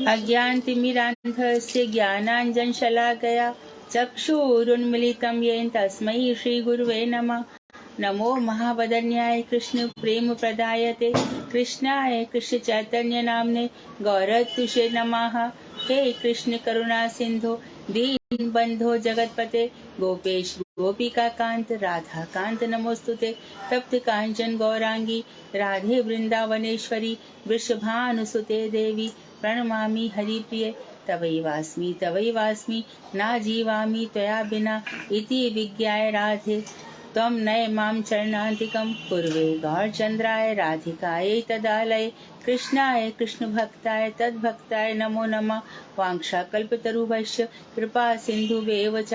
अज्ञानतिमिरान्धस्य ज्ञानाञ्जनशलाकया चक्षुरुन्मीलितं येन तस्मै श्रीगुरुवे नमः। नमो महावदन्याय कृष्ण प्रेम प्रदायते कृष्णाय कृष्ण चैतन्य नामने गौरतुषे नमः। हे कृष्ण करुणा सिंधु दीन बंधो जगतपते गोपेश गोपिका कांत राधा कांत नमोस्तुते। तप्त कांचन गौरांगी राधे वृंदावनेश्वरी वृषभानुसुते देवी प्रणमामि हरिप्रिये। तवैवास्मि ना जीवामि त्वया बिना इति विज्ञाय राधे त्वं नय मां चरणान्तिकं पूर्वे गौरचन्द्राय राधिकायै तदालये कृष्णाय कृष्णभक्ताय तद्भक्ताय नमो नमः। वाञ्छाकल्पतरुभ्यश्च कृपा सिन्धुभ्येव च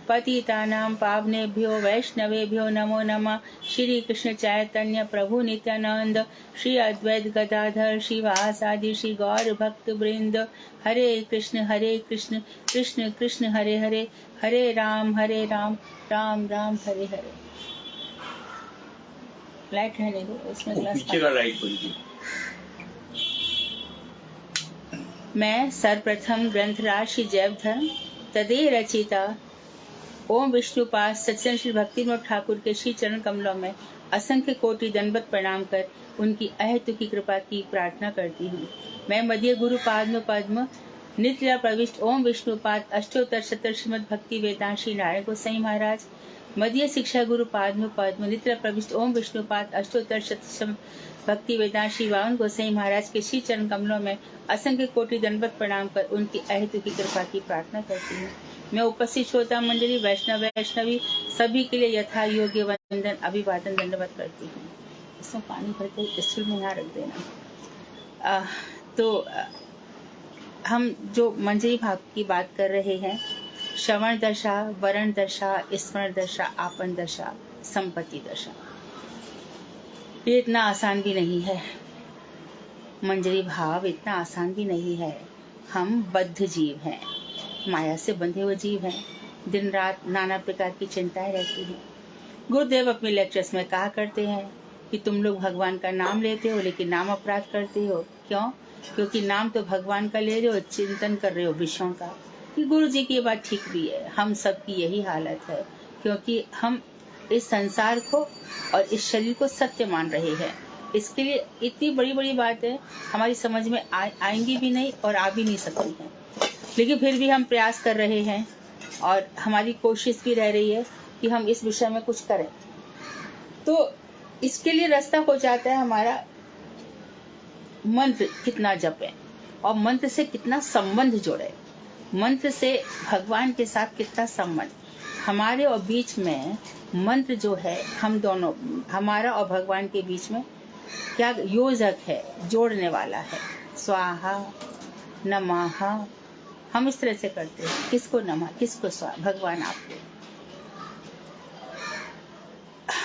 पतितानां पावनेभ्यो वैष्णवेभ्यो नमो नमः। श्री कृष्ण चैतन्य प्रभु नित्यानंद श्री अद्वैत गदाधर श्रीवासादि श्री गौर भक्त वृंद हरे कृष्ण कृष्ण कृष्ण हरे हरे हरे राम राम राम हरे हरे। लाइट रहने दो, इसमें ग्लास पीछे का लाइट बंद। मैं सर्वप्रथम ग्रंथराज श्री जयधर्म तदे रचिता ओम विष्णुपाद सत्संग श्री भक्तिविनोद ठाकुर के श्री चरण कमलों में असंख्य कोटि दंडवत प्रणाम कर उनकी अहेतुकी कृपा की प्रार्थना करती हूँ। मैं मध्य गुरु पद्म नित्य प्रविष्ट ओम विष्णुपाद अष्टोत्तर शतर श्रीमद भक्ति वेदांत श्री नारायण गोसाई महाराज मध्य शिक्षा गुरु पद्म नित्य प्रविष्ट ओम विष्णुपाद अष्टोत्तर शतर भक्ति वेदांत श्री वामन गोसाई महाराज के श्री चरण कमलों में असंख्य कोटि दंडवत प्रणाम कर उनकी अहेतुकी कृपा की प्रार्थना करती हूँ। मैं उपस्थित श्रोता मंडली वैष्णवी सभी के लिए यथा योग्य वंदन अभिवादन दंडवत करती हूँ। इसमें पानी भर के स्टूल में यहाँ रख देना। हम जो मंजरी भाग की बात कर रहे हैं, श्रवण दशा, वरण दशा, स्मरण दशा, आपन दशा, संपत्ति दशा, ये इतना आसान भी नहीं है। मंजरी भाव इतना आसान भी नहीं है। हम बद्ध जीव हैं, माया से बंधे हुए जीव हैं। दिन रात नाना प्रकार की चिंताएं रहती हैं। गुरुदेव अपने लेक्चर्स में कहा करते हैं कि तुम लोग भगवान का नाम लेते हो लेकिन नाम अपराध करते हो। क्यों? क्योंकि नाम तो भगवान का ले रहे हो, चिंतन कर रहे हो विषयों का। कि गुरु जी की ये बात ठीक भी है। हम सब की यही हालत है, क्योंकि हम इस संसार को और इस शरीर को सत्य मान रहे हैं। इसके लिए इतनी बड़ी बड़ी बातें हमारी समझ में आएंगी भी नहीं और आ भी नहीं सकती हैं, लेकिन फिर भी हम प्रयास कर रहे हैं और हमारी कोशिश भी रह रही है कि हम इस विषय में कुछ करें। तो इसके लिए रास्ता हो जाता है हमारा मंत्र कितना जपें और मंत्र से कितना संबंध जोड़े, मंत्र से भगवान के साथ कितना संबंध। हमारे और बीच में मंत्र जो है, हम दोनों, हमारा और भगवान के बीच में क्या योजक है, जोड़ने वाला है। स्वाहा नमः हम इस तरह से करते हैं। किसको नमः, किसको स्वाहा, भगवान आपको।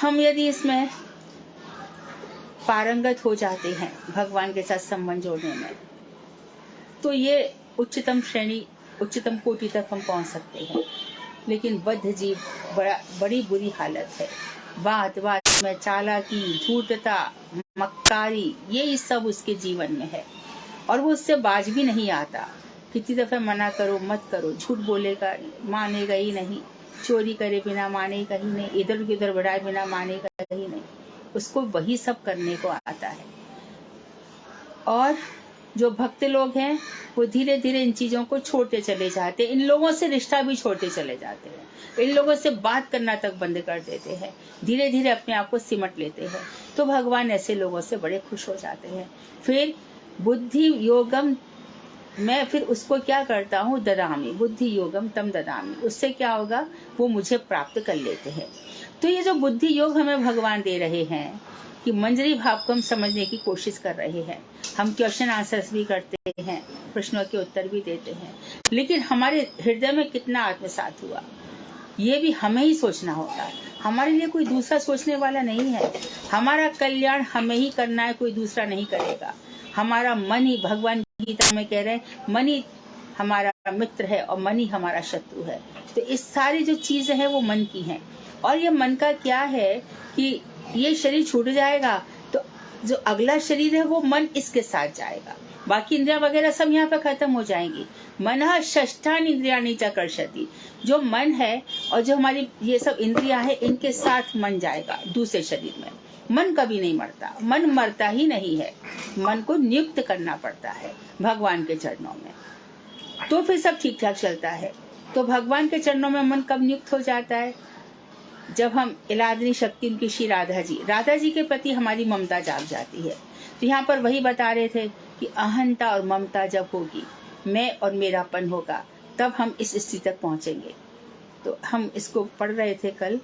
हम यदि इसमें पारंगत हो जाते हैं भगवान के साथ संबंध जोड़ने में, तो ये उच्चतम श्रेणी, उच्चतम कोटि तक हम पहुंच सकते हैं। लेकिन बद्ध जीव बड़ी बुरी हालत है। बात में चालाकी, धूर्तता, मक्कारी, ये सब उसके जीवन में है और वो उससे बाज भी नहीं आता। कितनी दफे मना करो, मत करो, झूठ बोलेगा, मानेगा ही नहीं। चोरी करे बिना मानेगा ही नहीं, इधर उधर बढ़ाए बिना मानेगा ही नहीं। उसको वही सब करने को आता है। और जो भक्त लोग हैं वो धीरे धीरे इन चीजों को छोड़ते चले जाते हैं। इन लोगों से रिश्ता भी छोड़ते चले जाते हैं। इन लोगों से बात करना तक बंद कर देते हैं। धीरे धीरे अपने आप को सिमट लेते हैं। तो भगवान ऐसे लोगों से बड़े खुश हो जाते हैं। फिर बुद्धि योगम, मैं फिर उसको क्या करता हूँ, ददामी, बुद्धि योगम तम ददामी। उससे क्या होगा, वो मुझे प्राप्त कर लेते हैं। तो ये जो बुद्धि योग हमें भगवान दे रहे हैं कि मंजरी भाव को हम समझने की कोशिश कर रहे हैं। हम क्वेश्चन आंसर्स भी करते हैं, प्रश्नों के उत्तर भी देते हैं, लेकिन हमारे हृदय में कितना आत्मसात हुआ, ये भी हमें ही सोचना होता है। हमारे लिए कोई दूसरा सोचने वाला नहीं है। हमारा कल्याण हमें ही करना है, कोई दूसरा नहीं करेगा। हमारा मन ही, भगवान गीता में कह रहे हैं, मन ही हमारा मित्र है और मन ही हमारा शत्रु है। तो इस सारी जो चीजें हैं वो मन की हैं। और ये मन का क्या है कि ये शरीर छूट जाएगा तो जो अगला शरीर है वो मन इसके साथ जाएगा। बाकी इंद्रिया वगैरह सब यहाँ पे खत्म हो जाएंगी। मनः षष्ठानि इंद्रियाणि च कर्षति, जो मन है और जो हमारी ये सब इंद्रिया है, इनके साथ मन जाएगा दूसरे शरीर में। मन कभी नहीं मरता, मन मरता ही नहीं है। मन को नियुक्त करना पड़ता है भगवान के चरणों में, तो फिर सब ठीक ठाक चलता है। तो भगवान के चरणों में मन कब नियुक्त हो जाता है? जब हम इलादनी शक्ति उनकी श्री राधा जी के प्रति हमारी ममता जाग जाती है। तो यहाँ पर वही बता रहे थे कि अहंता और ममता जब होगी, मैं और मेरापन होगा, तब हम इस स्थिति तक पहुंचेंगे। तो हम इसको पढ़ रहे थे कल।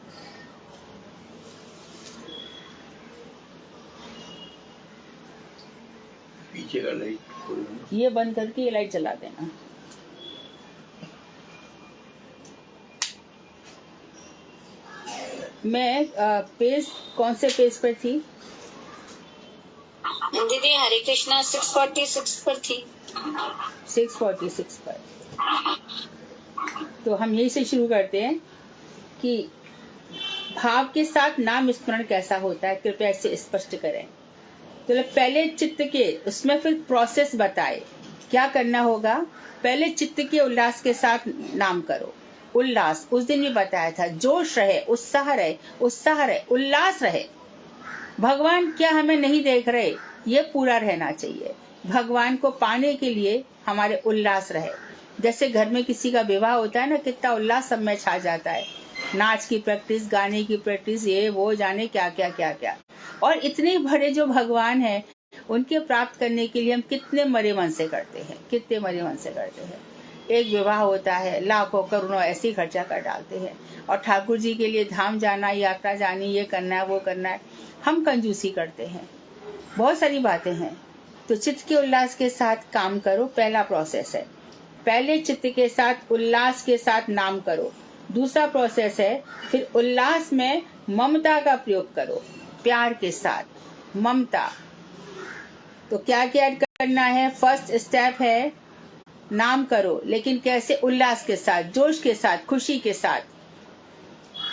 पीछे का लाइट ये बंद करके ये लाइट जला देना। मैं पेज कौन से पेज पर थी दीदी? हरे कृष्णा 646 पर थी। 646 पर। तो हम यही से शुरू करते हैं कि भाव के साथ नाम स्मरण कैसा होता है, कृपया इसे स्पष्ट करें। तो पहले चित्त के, उसमें फिर प्रोसेस बताए क्या करना होगा। पहले चित्त के उल्लास के साथ नाम करो। उल्लास उस दिन भी बताया था, जोश रहे, उत्साह रहे, उल्लास रहे। भगवान क्या हमें नहीं देख रहे, ये पूरा रहना चाहिए। भगवान को पाने के लिए हमारे उल्लास रहे। जैसे घर में किसी का विवाह होता है ना, कितना उल्लास सब में छा जाता है। नाच की प्रैक्टिस, गाने की प्रैक्टिस, ये वो जाने क्या क्या क्या क्या। और इतने बड़े जो भगवान है, उनके प्राप्त करने के लिए हम कितने मरे मन से करते हैं, कितने मरे मन से करते हैं। एक विवाह होता है, लाखों करोड़ों ऐसे ही खर्चा कर डालते हैं। और ठाकुर जी के लिए धाम जाना, यात्रा जानी, ये करना है वो करना है, हम कंजूसी करते हैं। बहुत सारी बातें हैं। तो चित्त के उल्लास के साथ काम करो, पहला प्रोसेस है। पहले चित्त के साथ उल्लास के साथ नाम करो। दूसरा प्रोसेस है, फिर उल्लास में ममता का प्रयोग करो, प्यार के साथ ममता। तो क्या क्या करना है? फर्स्ट स्टेप है नाम करो, लेकिन कैसे? उल्लास के साथ, जोश के साथ, खुशी के साथ।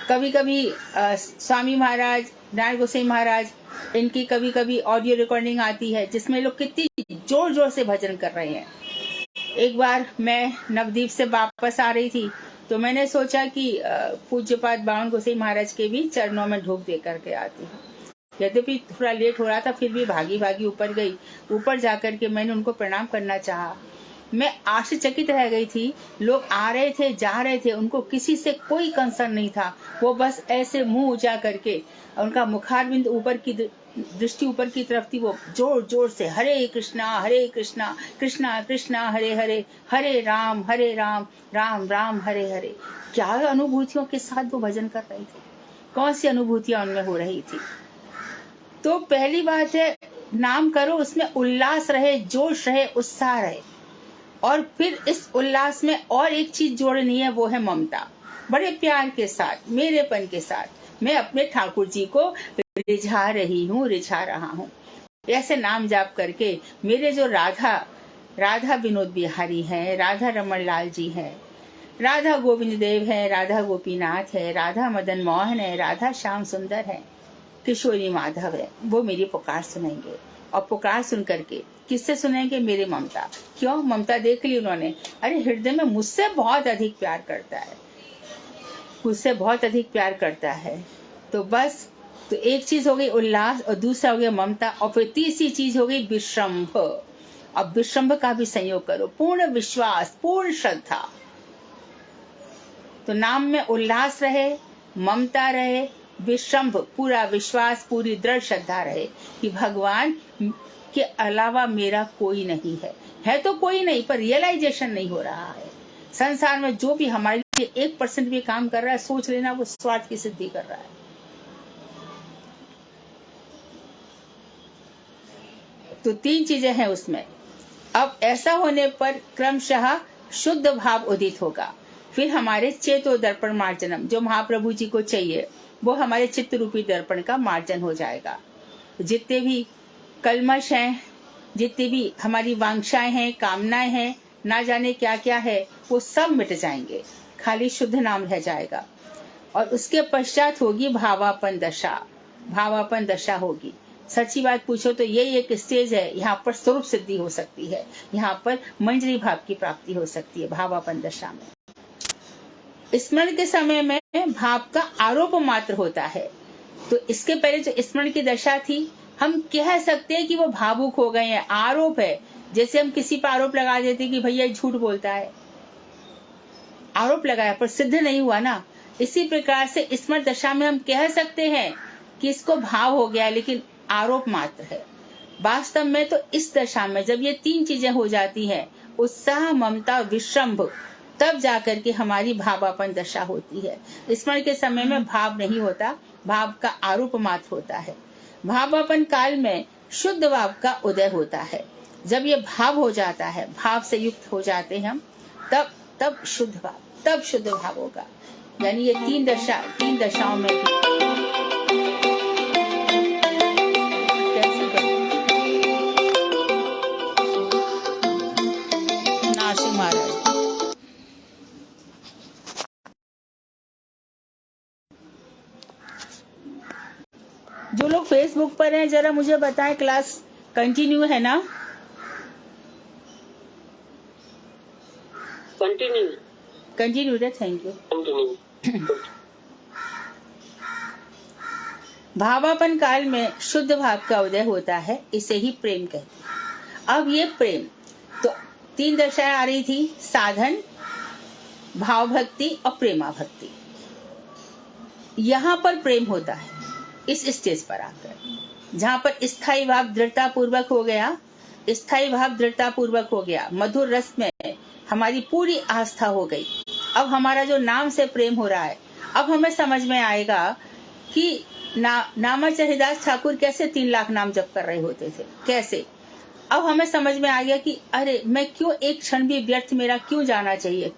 कभी कभी स्वामी महाराज, नारायण गोसाई महाराज, इनकी कभी कभी ऑडियो रिकॉर्डिंग आती है जिसमें लोग कितनी जोर जोर से भजन कर रहे हैं। एक बार मैं नवदीप से वापस आ रही थी, तो मैंने सोचा कि पूज्यपाद बावन गोसाई महाराज के भी चरणों में ढोक दे करके आती हूँ। यद्यपि थोड़ा लेट हो रहा था, फिर भी भागी भागी ऊपर गई। ऊपर जाकर के मैंने उनको प्रणाम करना चाहा। मैं आश्चर्यचकित रह गई थी। लोग आ रहे थे, जा रहे थे, उनको किसी से कोई कंसर्न नहीं था। वो बस ऐसे मुंह ऊंचा करके, उनका मुखारबिंद ऊपर की दृष्टि ऊपर की तरफ थी। वो जोर जोर से हरे कृष्णा कृष्णा कृष्णा हरे हरे, हरे राम राम राम हरे हरे। क्या अनुभूतियों के साथ वो भजन कर रही थी, कौन सी अनुभूतियां उनमें हो रही थी। तो पहली बात है, नाम करो, उसमें उल्लास रहे, जोश रहे, उत्साह रहे। और फिर इस उल्लास में और एक चीज जोड़नी है, वो है ममता। बड़े प्यार के साथ, मेरेपन के साथ मैं अपने ठाकुर जी को रिझा रहा हूँ। ऐसे नाम जाप करके मेरे जो राधा विनोद बिहारी हैं, राधा रमन लाल जी हैं, राधा गोविंद देव है, राधा गोपीनाथ है, राधा मदन मोहन है, राधा श्याम सुंदर है, किशोरी माधव है, वो मेरी पुकार सुनेंगे। और पुकार सुन करके किससे सुनेंगे? मेरी ममता। क्यों? ममता देख ली उन्होंने, अरे हृदय में मुझसे बहुत अधिक प्यार करता है, मुझसे बहुत अधिक प्यार करता है। तो बस, तो एक चीज हो गई उल्लास, और दूसरा हो गया ममता, और फिर तीसरी चीज हो गई विश्रम्भ। अब विश्रम्भ का भी संयोग करो, पूर्ण विश्वास, पूर्ण श्रद्धा। तो नाम में उल्लास रहे, ममता रहे, विश्रम्भ, पूरा विश्वास, पूरी दृढ़ श्रद्धा रहे कि भगवान के अलावा मेरा कोई नहीं है तो कोई नहीं, पर रियलाइजेशन नहीं हो रहा है। संसार में जो भी हमारे लिए 1% भी काम कर रहा है, सोच लेना वो स्वार्थ की सिद्धि कर रहा है। तो 3 चीजें हैं उसमें। अब ऐसा होने पर क्रमशः शुद्ध भाव उदित होगा। फिर हमारे चेतो दर्पण मार्जनम, जो महाप्रभु जी को चाहिए, वो हमारे चित्त रूपी दर्पण का मार्जन हो जाएगा। जितने भी कलमश हैं, जितनी भी हमारी वांछाएं हैं, कामनाएं हैं, ना जाने क्या क्या है, वो सब मिट जाएंगे, खाली शुद्ध नाम रह जाएगा। और उसके पश्चात होगी भावापन दशा। भावापन दशा होगी, सच्ची बात पूछो तो यही एक स्टेज है, यहाँ पर स्वरूप सिद्धि हो सकती है, यहाँ पर मंजरी भाव की प्राप्ति हो सकती है भावापन दशा में। स्मरण के समय में भाव का आरोप मात्र होता है। तो इसके पहले जो स्मरण की दशा थी, हम कह सकते हैं कि वो भावुक हो गए हैं, आरोप है। जैसे हम किसी पर आरोप लगा देते कि भैया झूठ बोलता है, आरोप लगाया पर सिद्ध नहीं हुआ ना। इसी प्रकार से स्मरण दशा में हम कह सकते हैं कि इसको भाव हो गया, लेकिन आरोप मात्र है। वास्तव में तो इस दशा में जब ये तीन चीजें हो जाती हैं, उत्साह, ममता, विश्रम्भ, तब जाकर के हमारी भावापन दशा होती है। स्मरण के समय में भाव नहीं होता, भाव का आरोप मात्र होता है। भावापन काल में शुद्ध भाव का उदय होता है। जब ये भाव हो जाता है, भाव से युक्त हो जाते हैं हम, तब शुद्ध भाव, तब शुद्ध भाव होगा। यानी ये तीन दशाओं में नाशी महाराज। जो लोग फेसबुक पर हैं जरा मुझे बताएं, क्लास कंटिन्यू है ना? कंटिन्यू है, थैंक यू। भावापन काल में शुद्ध भाव का उदय होता है, इसे ही प्रेम कहते हैं। अब ये प्रेम तो तीन दशाएं आ रही थी, साधन, भाव भक्ति और प्रेमा भक्ति। यहाँ पर प्रेम होता है इस स्टेज पर आकर, जहाँ पर स्थायी भाव दृढ़ता पूर्वक हो गया, स्थायी भाव दृढ़ता पूर्वक हो गया, मधुर रस में हमारी पूरी आस्था हो गई। अब हमारा जो नाम से प्रेम हो रहा है, अब हमें समझ में आएगा कि नामाचार्य हरिदास ठाकुर कैसे 3 लाख नाम जप कर रहे होते थे, कैसे। अब हमें समझ में आ गया कि अरे मैं क्यों एक क्षण भी व्यर्थ मेरा क्यों जाना चाहिए,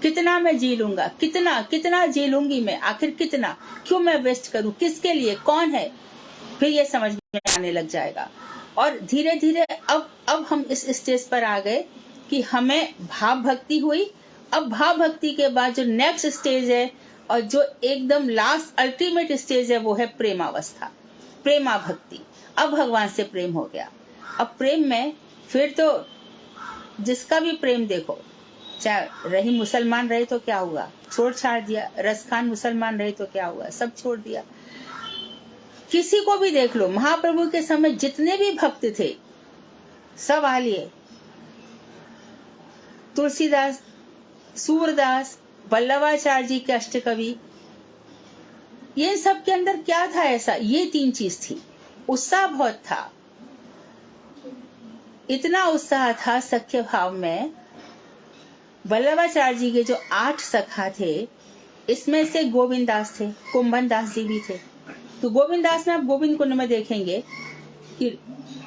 कितना मैं जी लूंगा, कितना जी लूंगी मैं, आखिर कितना, क्यों मैं वेस्ट करूं, किसके लिए, कौन है। फिर ये समझ में आने लग जाएगा। और धीरे धीरे अब हम इस स्टेज पर आ गए कि हमें भाव भक्ति हुई। अब भाव भक्ति के बाद जो नेक्स्ट स्टेज है और जो एकदम लास्ट अल्टीमेट स्टेज है, वो है प्रेमावस्था, प्रेमा भक्ति। अब भगवान से प्रेम हो गया। अब प्रेम में फिर तो जिसका भी प्रेम देखो, चाहे रही मुसलमान रहे तो क्या हुआ, छोड़ छाड़ दिया। रसखान मुसलमान रहे तो क्या हुआ, सब छोड़ दिया। किसी को भी देख लो, महाप्रभु के समय जितने भी भक्त थे सब आ लिए। तुलसीदास, सूरदास, वल्लभाचार्य जी के अष्टकवि, ये सब के अंदर क्या था ऐसा? ये 3 चीज थी। उत्साह बहुत था, इतना उत्साह था सख्य भाव में। वल्लभाचार्य जी के जो 8 सखा थे, इसमें से गोविंद दास थे, कुंभन दास जी भी थे। तो गोविंद दास में आप गोविंद कुंड में देखेंगे कि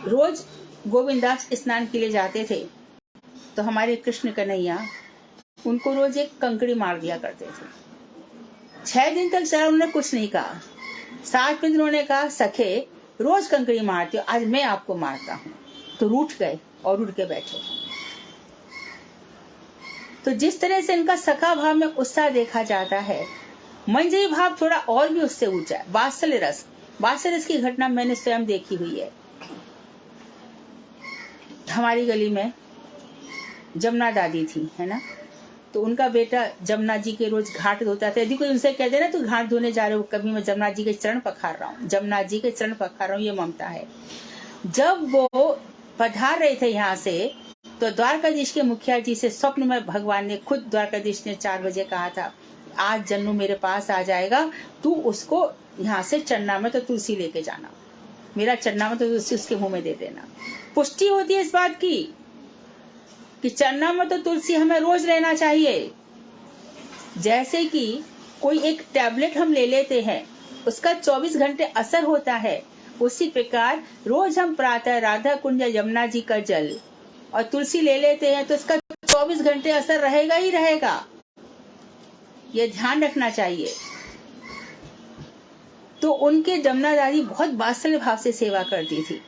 रोज गोविंद दास स्नान के लिए जाते थे, तो हमारे कृष्ण कन्हैया उनको रोज एक कंकड़ी मार दिया करते थे। 6 दिन तक चला, उन्होंने कुछ नहीं कहा। 7वें दिन उन्होंने कहा, सखे रोज कंकड़ी मारते हो, आज मैं आपको मारता हूँ। तो रूठ गए और उठ के बैठे। तो जिस तरह से इनका सखा भाव में उत्साह देखा जाता है, मंजरी भाव थोड़ा और भी उससे ऊंचा है। वात्सल्य रस की घटना मैंने स्वयं देखी हुई है। हमारी गली में जमुना दादी थी, है ना, तो उनका बेटा जमुना जी के रोज घाट धोता था। यदि कोई उनसे कह दे ना तू घाट धोने जा रहे हो, कभी मैं जमुना जी के चरण पखार रहा हूँ, जमुना जी के चरण पखार रहा हूँ, ये ममता है। जब वो पधार रहे थे यहाँ से, तो द्वारकाधीश के मुखिया जी से स्वप्न में भगवान ने, खुद द्वारकाधीश ने 4 बजे कहा था, आज जन्नू मेरे पास आ जाएगा, तू उसको यहाँ से चन्ना में तो तुलसी लेके जाना, मेरा चन्ना में तो तुलसी उसके मुंह में दे देना। पुष्टि होती है इस बात की कि चन्ना में तो तुलसी हमें रोज लेना चाहिए। जैसे कि कोई एक टैबलेट हम ले लेते हैं, उसका 24 घंटे असर होता है, उसी प्रकार रोज हम प्रातः राधा कुंज यमुना जी का जल और तुलसी ले लेते हैं, तो इसका 24 घंटे असर रहेगा ही रहेगा। ये ध्यान रखना चाहिए। तो उनके जमुना दादी बहुत वात्सल्य भाव से सेवा करती थी।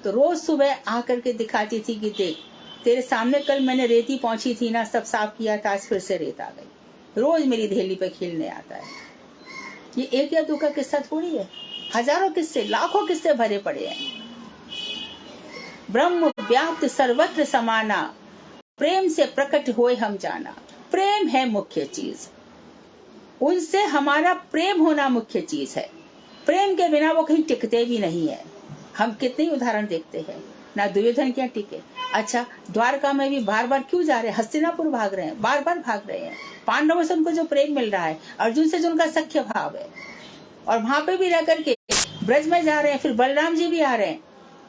तो रोज सुबह आकर के दिखाती थी कि देख, तेरे सामने कल मैंने रेती पहुंची थी ना, सब साफ किया था, आज फिर से रेत आ गई। रोज मेरी धेली पे खेलने आता है। ये 1 या 2 का किस्सा थोड़ी है, हजारों किस्से, लाखों किस्से भरे पड़े हैं। ब्रह्म व्याप्त सर्वत्र समाना, प्रेम से प्रकट होए हम जाना। प्रेम है मुख्य चीज, उनसे हमारा प्रेम होना मुख्य चीज है। प्रेम के बिना वो कहीं टिकते भी नहीं है। हम कितने उदाहरण देखते हैं, ना दुर्योधन क्या टिके। अच्छा, द्वारका में भी बार बार क्यों जा रहे हैं? हस्तिनापुर भाग रहे हैं, बार बार भाग रहे हैं। पांडवों से उनको जो प्रेम मिल रहा है, अर्जुन से जो उनका सख्य भाव है, और वहां पे भी रह करके ब्रज में जा रहे हैं। फिर बलराम जी भी आ रहे हैं।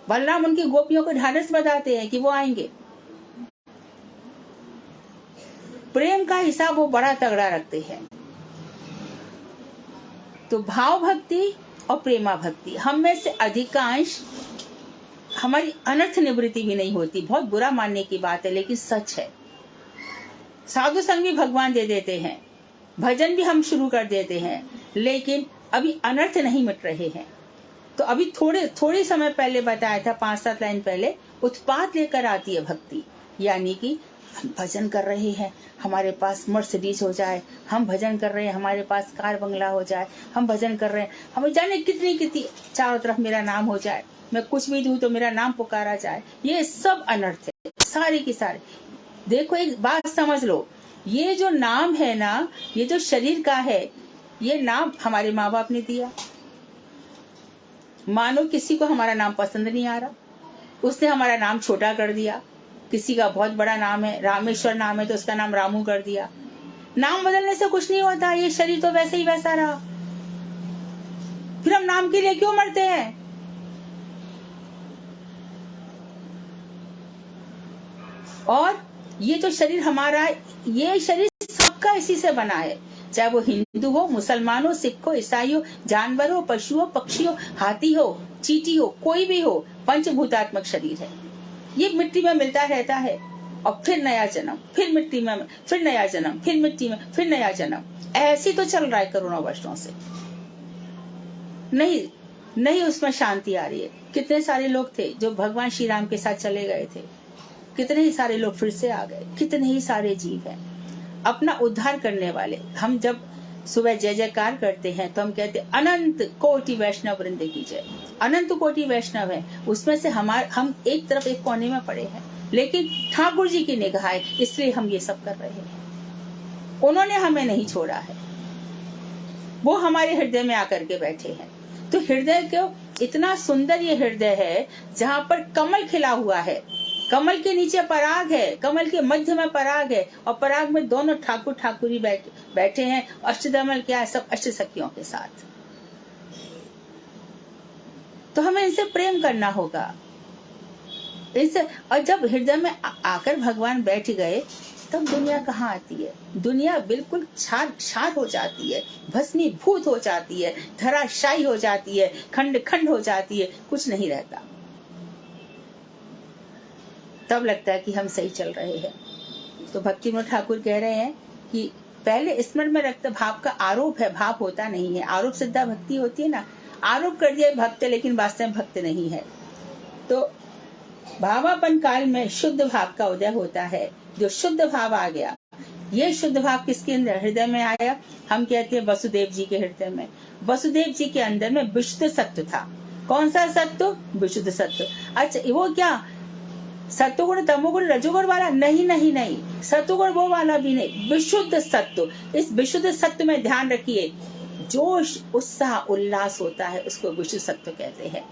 बलराम उनकी गोपियों को ढांढस बताते हैं कि वो आएंगे। प्रेम का हिसाब वो बड़ा तगड़ा रखते हैं। तो भाव भक्ति और प्रेमा भक्ति, हम में से अधिकांश हमारी अनर्थ निवृत्ति भी नहीं होती। बहुत बुरा मानने की बात है, लेकिन सच है। साधु संग भी भगवान दे देते हैं, भजन भी हम शुरू कर देते हैं, लेकिन अभी अनर्थ नहीं मिट रहे हैं। तो अभी थोड़े समय पहले बताया था, 5-7 लाइन पहले, उत्पात लेकर आती है भक्ति। यानी कि हम भजन कर रहे हैं, हमारे पास मर्सिडीज हो जाए, हम भजन कर रहे हैं, हमारे पास कार बंगला हो जाए, हम भजन कर रहे हैं, हमें जाने कितनी चारों तरफ मेरा नाम हो जाए, मैं कुछ भी दूं तो मेरा नाम पुकारा जाए। ये सब अनर्थ है, सारे की सारे। देखो, एक बात समझ लो, ये जो नाम है ना, ये जो शरीर का है, ये नाम हमारे माँ बाप ने दिया। मानो किसी को हमारा नाम पसंद नहीं आ रहा, उसने हमारा नाम छोटा कर दिया। किसी का बहुत बड़ा नाम है, रामेश्वर नाम है, तो उसका नाम रामू कर दिया। नाम बदलने से कुछ नहीं होता, ये शरीर तो वैसे ही वैसा रहा। फिर हम नाम के लिए क्यों मरते हैं? और ये जो शरीर हमारा है, ये शरीर सबका इसी से बना है। चाहे वो हिंदू हो, मुसलमान हो, सिख हो, ईसाई हो, जानवर हो, पशु हो, पक्षी हो, हाथी हो, चींटी हो, कोई भी हो, पंचभूतात्मक शरीर है। ये मिट्टी में मिलता रहता है, और फिर नया जन्म, फिर मिट्टी में, फिर नया जन्म, फिर मिट्टी में, फिर नया जन्म। ऐसी तो चल रहा है करोड़ों वर्षों से। नहीं उसमें शांति आ रही है। कितने सारे लोग थे जो भगवान श्री राम के साथ चले गए थे, कितने ही सारे लोग फिर से आ गए, कितने ही सारे जीव हैं अपना उद्धार करने वाले। हम जब सुबह जय जयकार करते हैं तो हम कहते हैं अनंत कोटि वैष्णव वृंद की जय। अनंत कोटि वैष्णव है, उसमें से हम एक तरफ, एक कोने में पड़े हैं, लेकिन ठाकुर जी की निगाह है, इसलिए हम ये सब कर रहे हैं। उन्होंने हमें नहीं छोड़ा है, वो हमारे हृदय में आकर के बैठे हैं। तो हृदय क्यों इतना सुंदर ये हृदय है, जहाँ पर कमल खिला हुआ है, कमल के नीचे पराग है, कमल के मध्य में पराग है, और पराग में दोनों ठाकुर ठाकुरी बैठे हैं। अष्टदमल क्या है, सब अष्ट सखियों के साथ। तो हमें इनसे प्रेम करना होगा, इनसे। और जब हृदय में आकर भगवान बैठ गए, तब दुनिया कहाँ आती है? दुनिया बिल्कुल क्षार हो जाती है, भस्मीभूत हो जाती है, धराशायी हो जाती है, खंड खंड हो जाती है, कुछ नहीं रहता। तब लगता है कि हम सही चल रहे हैं। तो भक्ति विनोद ठाकुर कह रहे हैं कि पहले स्मरण में रखते भाव का आरोप है, भाव होता नहीं है। आरोप सिद्धा भक्ति होती है ना, आरोप कर दिया भक्त लेकिन वास्तव में भक्त नहीं है। तो भावापन काल में शुद्ध भाव का उदय होता है। जो शुद्ध भाव आ गया, ये शुद्ध भाव किसके अंदर, हृदय में आया? हम कहते हैं वसुदेव जी के हृदय में। वसुदेव जी के अंदर में विशुद्ध सत्व था। कौन सा सत्व? विशुद्ध सत्व। अच्छा, वो क्या सत्वगुण तमोगुण रजोगुण वाला? नहीं, सत्वगुण वो वाला भी नहीं, विशुद्ध सत्व। इस विशुद्ध सत्व में ध्यान रखिए, जोश उत्साह उल्लास होता है, उसको विशुद्ध सत्व कहते हैं।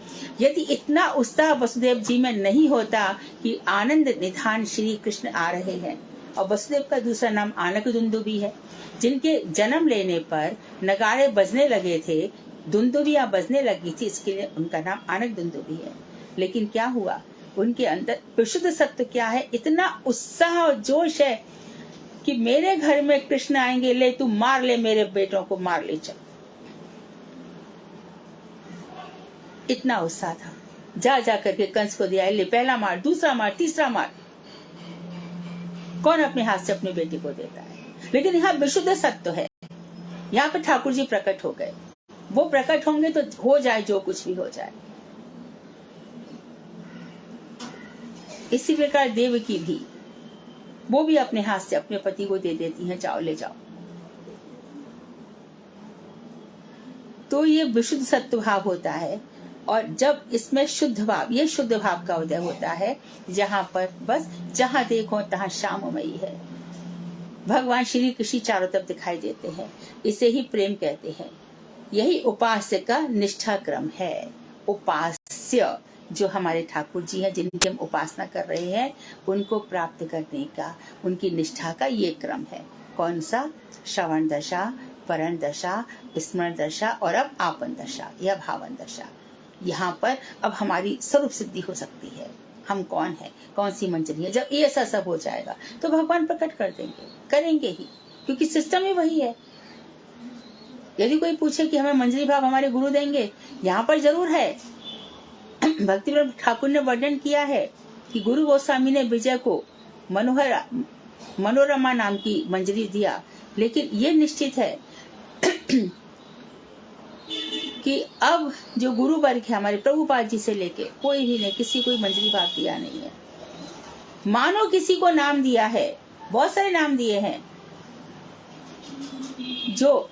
यदि इतना उत्साह वसुदेव जी में नहीं होता कि आनंद निधान श्री कृष्ण आ रहे हैं, और वसुदेव का दूसरा नाम आनक दुंदुभी है, जिनके जन्म लेने पर नगाड़े बजने लगे थे, दुंदुभियां बजने लगी थी, इसके लिए उनका नाम आनक दुंदुभी है। लेकिन क्या हुआ, उनके अंदर विशुद्ध सत्व क्या है? इतना उत्साह और जोश है कि मेरे घर में कृष्ण आएंगे, ले तू मार ले, मेरे बेटों को मार ले चल। इतना उत्साह था। जा करके कंस को दिया, ले पहला मार, दूसरा मार, तीसरा मार। कौन अपने हाथ से अपने बेटी को देता है? लेकिन यहाँ विशुद्ध सत्व है। यहाँ पे ठाकुर जी प्रकट हो गए। वो प्रकट होंगे तो हो जाए जो कुछ भी हो जाए। इसी प्रकार देवकी भी, वो भी अपने हाथ से अपने पति को दे देती हैं, जाओ ले जाओ। तो ये विशुद्ध सत्व भाव होता है। और जब इसमें शुद्ध भाव, ये शुद्ध भाव का उदय होता है, जहाँ पर बस जहाँ देखो तहाँ श्याममयी है। भगवान श्री कृष्ण चारों तरफ दिखाई देते हैं, इसे ही प्रेम कहते हैं। यही उपास्य का निष्ठा क्रम है। उपास्य जो हमारे ठाकुर जी हैं, जिनकी हम उपासना कर रहे हैं, उनको प्राप्त करने का, उनकी निष्ठा का ये क्रम है। कौन सा? श्रवण दशा, परण दशा, स्मरण दशा और अब आपन दशा या भावन दशा। यहाँ पर अब हमारी स्वरूप सिद्धि हो सकती है। हम कौन है, कौन सी मंजरी है। जब ये ऐसा सब हो जाएगा तो भगवान प्रकट कर देंगे, करेंगे ही, क्योंकि सिस्टम ही वही है। यदि कोई पूछे कि हमें मंजरी भाव हमारे गुरु देंगे, यहाँ पर जरूर है। भक्ति प्रभु ठाकुर ने वर्णन किया है कि गुरु गोस्वामी ने विजय को मनोरमा नाम की मंजरी दिया, लेकिन ये निश्चित है कि अब जो गुरु वर्ग है हमारे प्रभुपाद जी से लेके कोई भी ने किसी को मंजरी भाव दिया नहीं है। मानो किसी को नाम दिया है, बहुत सारे नाम दिए हैं, जो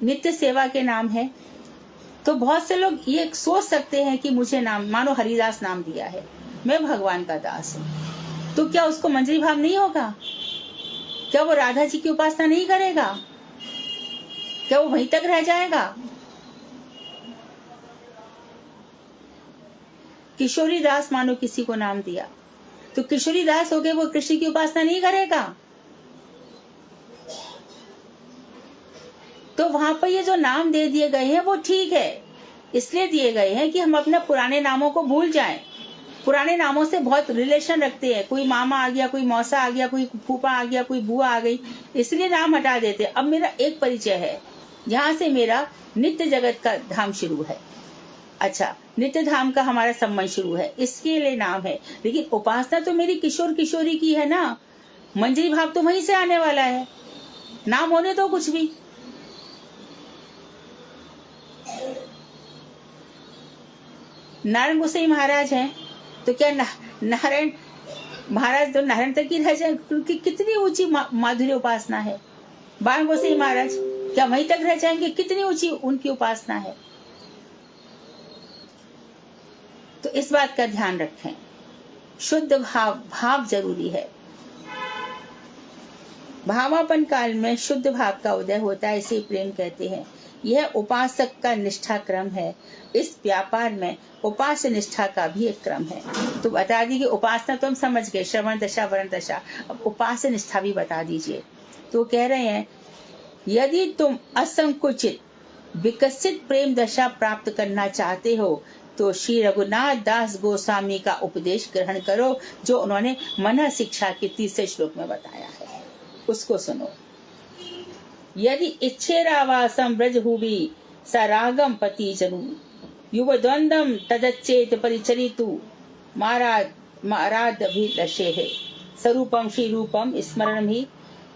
नित्य सेवा के नाम है। तो बहुत से लोग ये सोच सकते हैं कि मुझे नाम, मानो हरिदास नाम दिया है, मैं भगवान का दास हूं, तो क्या उसको मंजरी भाव नहीं होगा? क्या वो राधा जी की उपासना नहीं करेगा? क्या वो वहीं तक रह जाएगा? किशोरी दास मानो किसी को नाम दिया, तो किशोरी दास हो गए, वो कृष्ण की उपासना नहीं करेगा? तो वहां पर ये जो नाम दे दिए गए हैं वो ठीक है, इसलिए दिए गए हैं कि हम अपने पुराने नामों को भूल जाएं। पुराने नामों से बहुत रिलेशन रखते हैं, कोई मामा आ गया, कोई मौसा आ गया, कोई फूफा आ गया, कोई बुआ आ गई, इसलिए नाम हटा देते। अब मेरा एक परिचय है, जहाँ से मेरा नित्य जगत का धाम शुरू है। अच्छा, नित्य धाम का हमारा संबंध शुरू है, इसके लिए नाम है। लेकिन उपासना तो मेरी किशोर किशोरी की है ना, मंजरी भाव तो वहीं से आने वाला है। नाम होने तो कुछ भी। नारायण गोसाई महाराज हैं, तो क्या नारायण महाराज तो नारायण तक ही रह जाए, क्योंकि कितनी ऊंची माधुर्य उपासना है। बाण गोसाई महाराज क्या वहीं तक रह जाएंगे? कितनी ऊंची उनकी उपासना है। तो इस बात का ध्यान रखें, शुद्ध भाव जरूरी है। भावापन काल में शुद्ध भाव का उदय होता है, इसे प्रेम कहते हैं। यह उपासक का निष्ठा क्रम है। इस व्यापार में उपास्य निष्ठा का भी एक क्रम है। तो बता दी कि उपासना तो हम समझ गए, श्रवण दशा, वरण दशा, अब उपास्य निष्ठा भी बता दीजिए। तो कह रहे हैं, यदि तुम असंकुचित विकसित प्रेम दशा प्राप्त करना चाहते हो तो श्री रघुनाथ दास गोस्वामी का उपदेश ग्रहण करो, जो उन्होंने मन शिक्षा के 30 श्लोक में बताया है, उसको सुनो। यदि इच्छेरावासम ब्रजभूवि सरागम पति जनु युव द्वंद्वम तदच्चेत परिचरितु मारादभिलषेः स्वरूपम श्री रूपम स्मरणम ही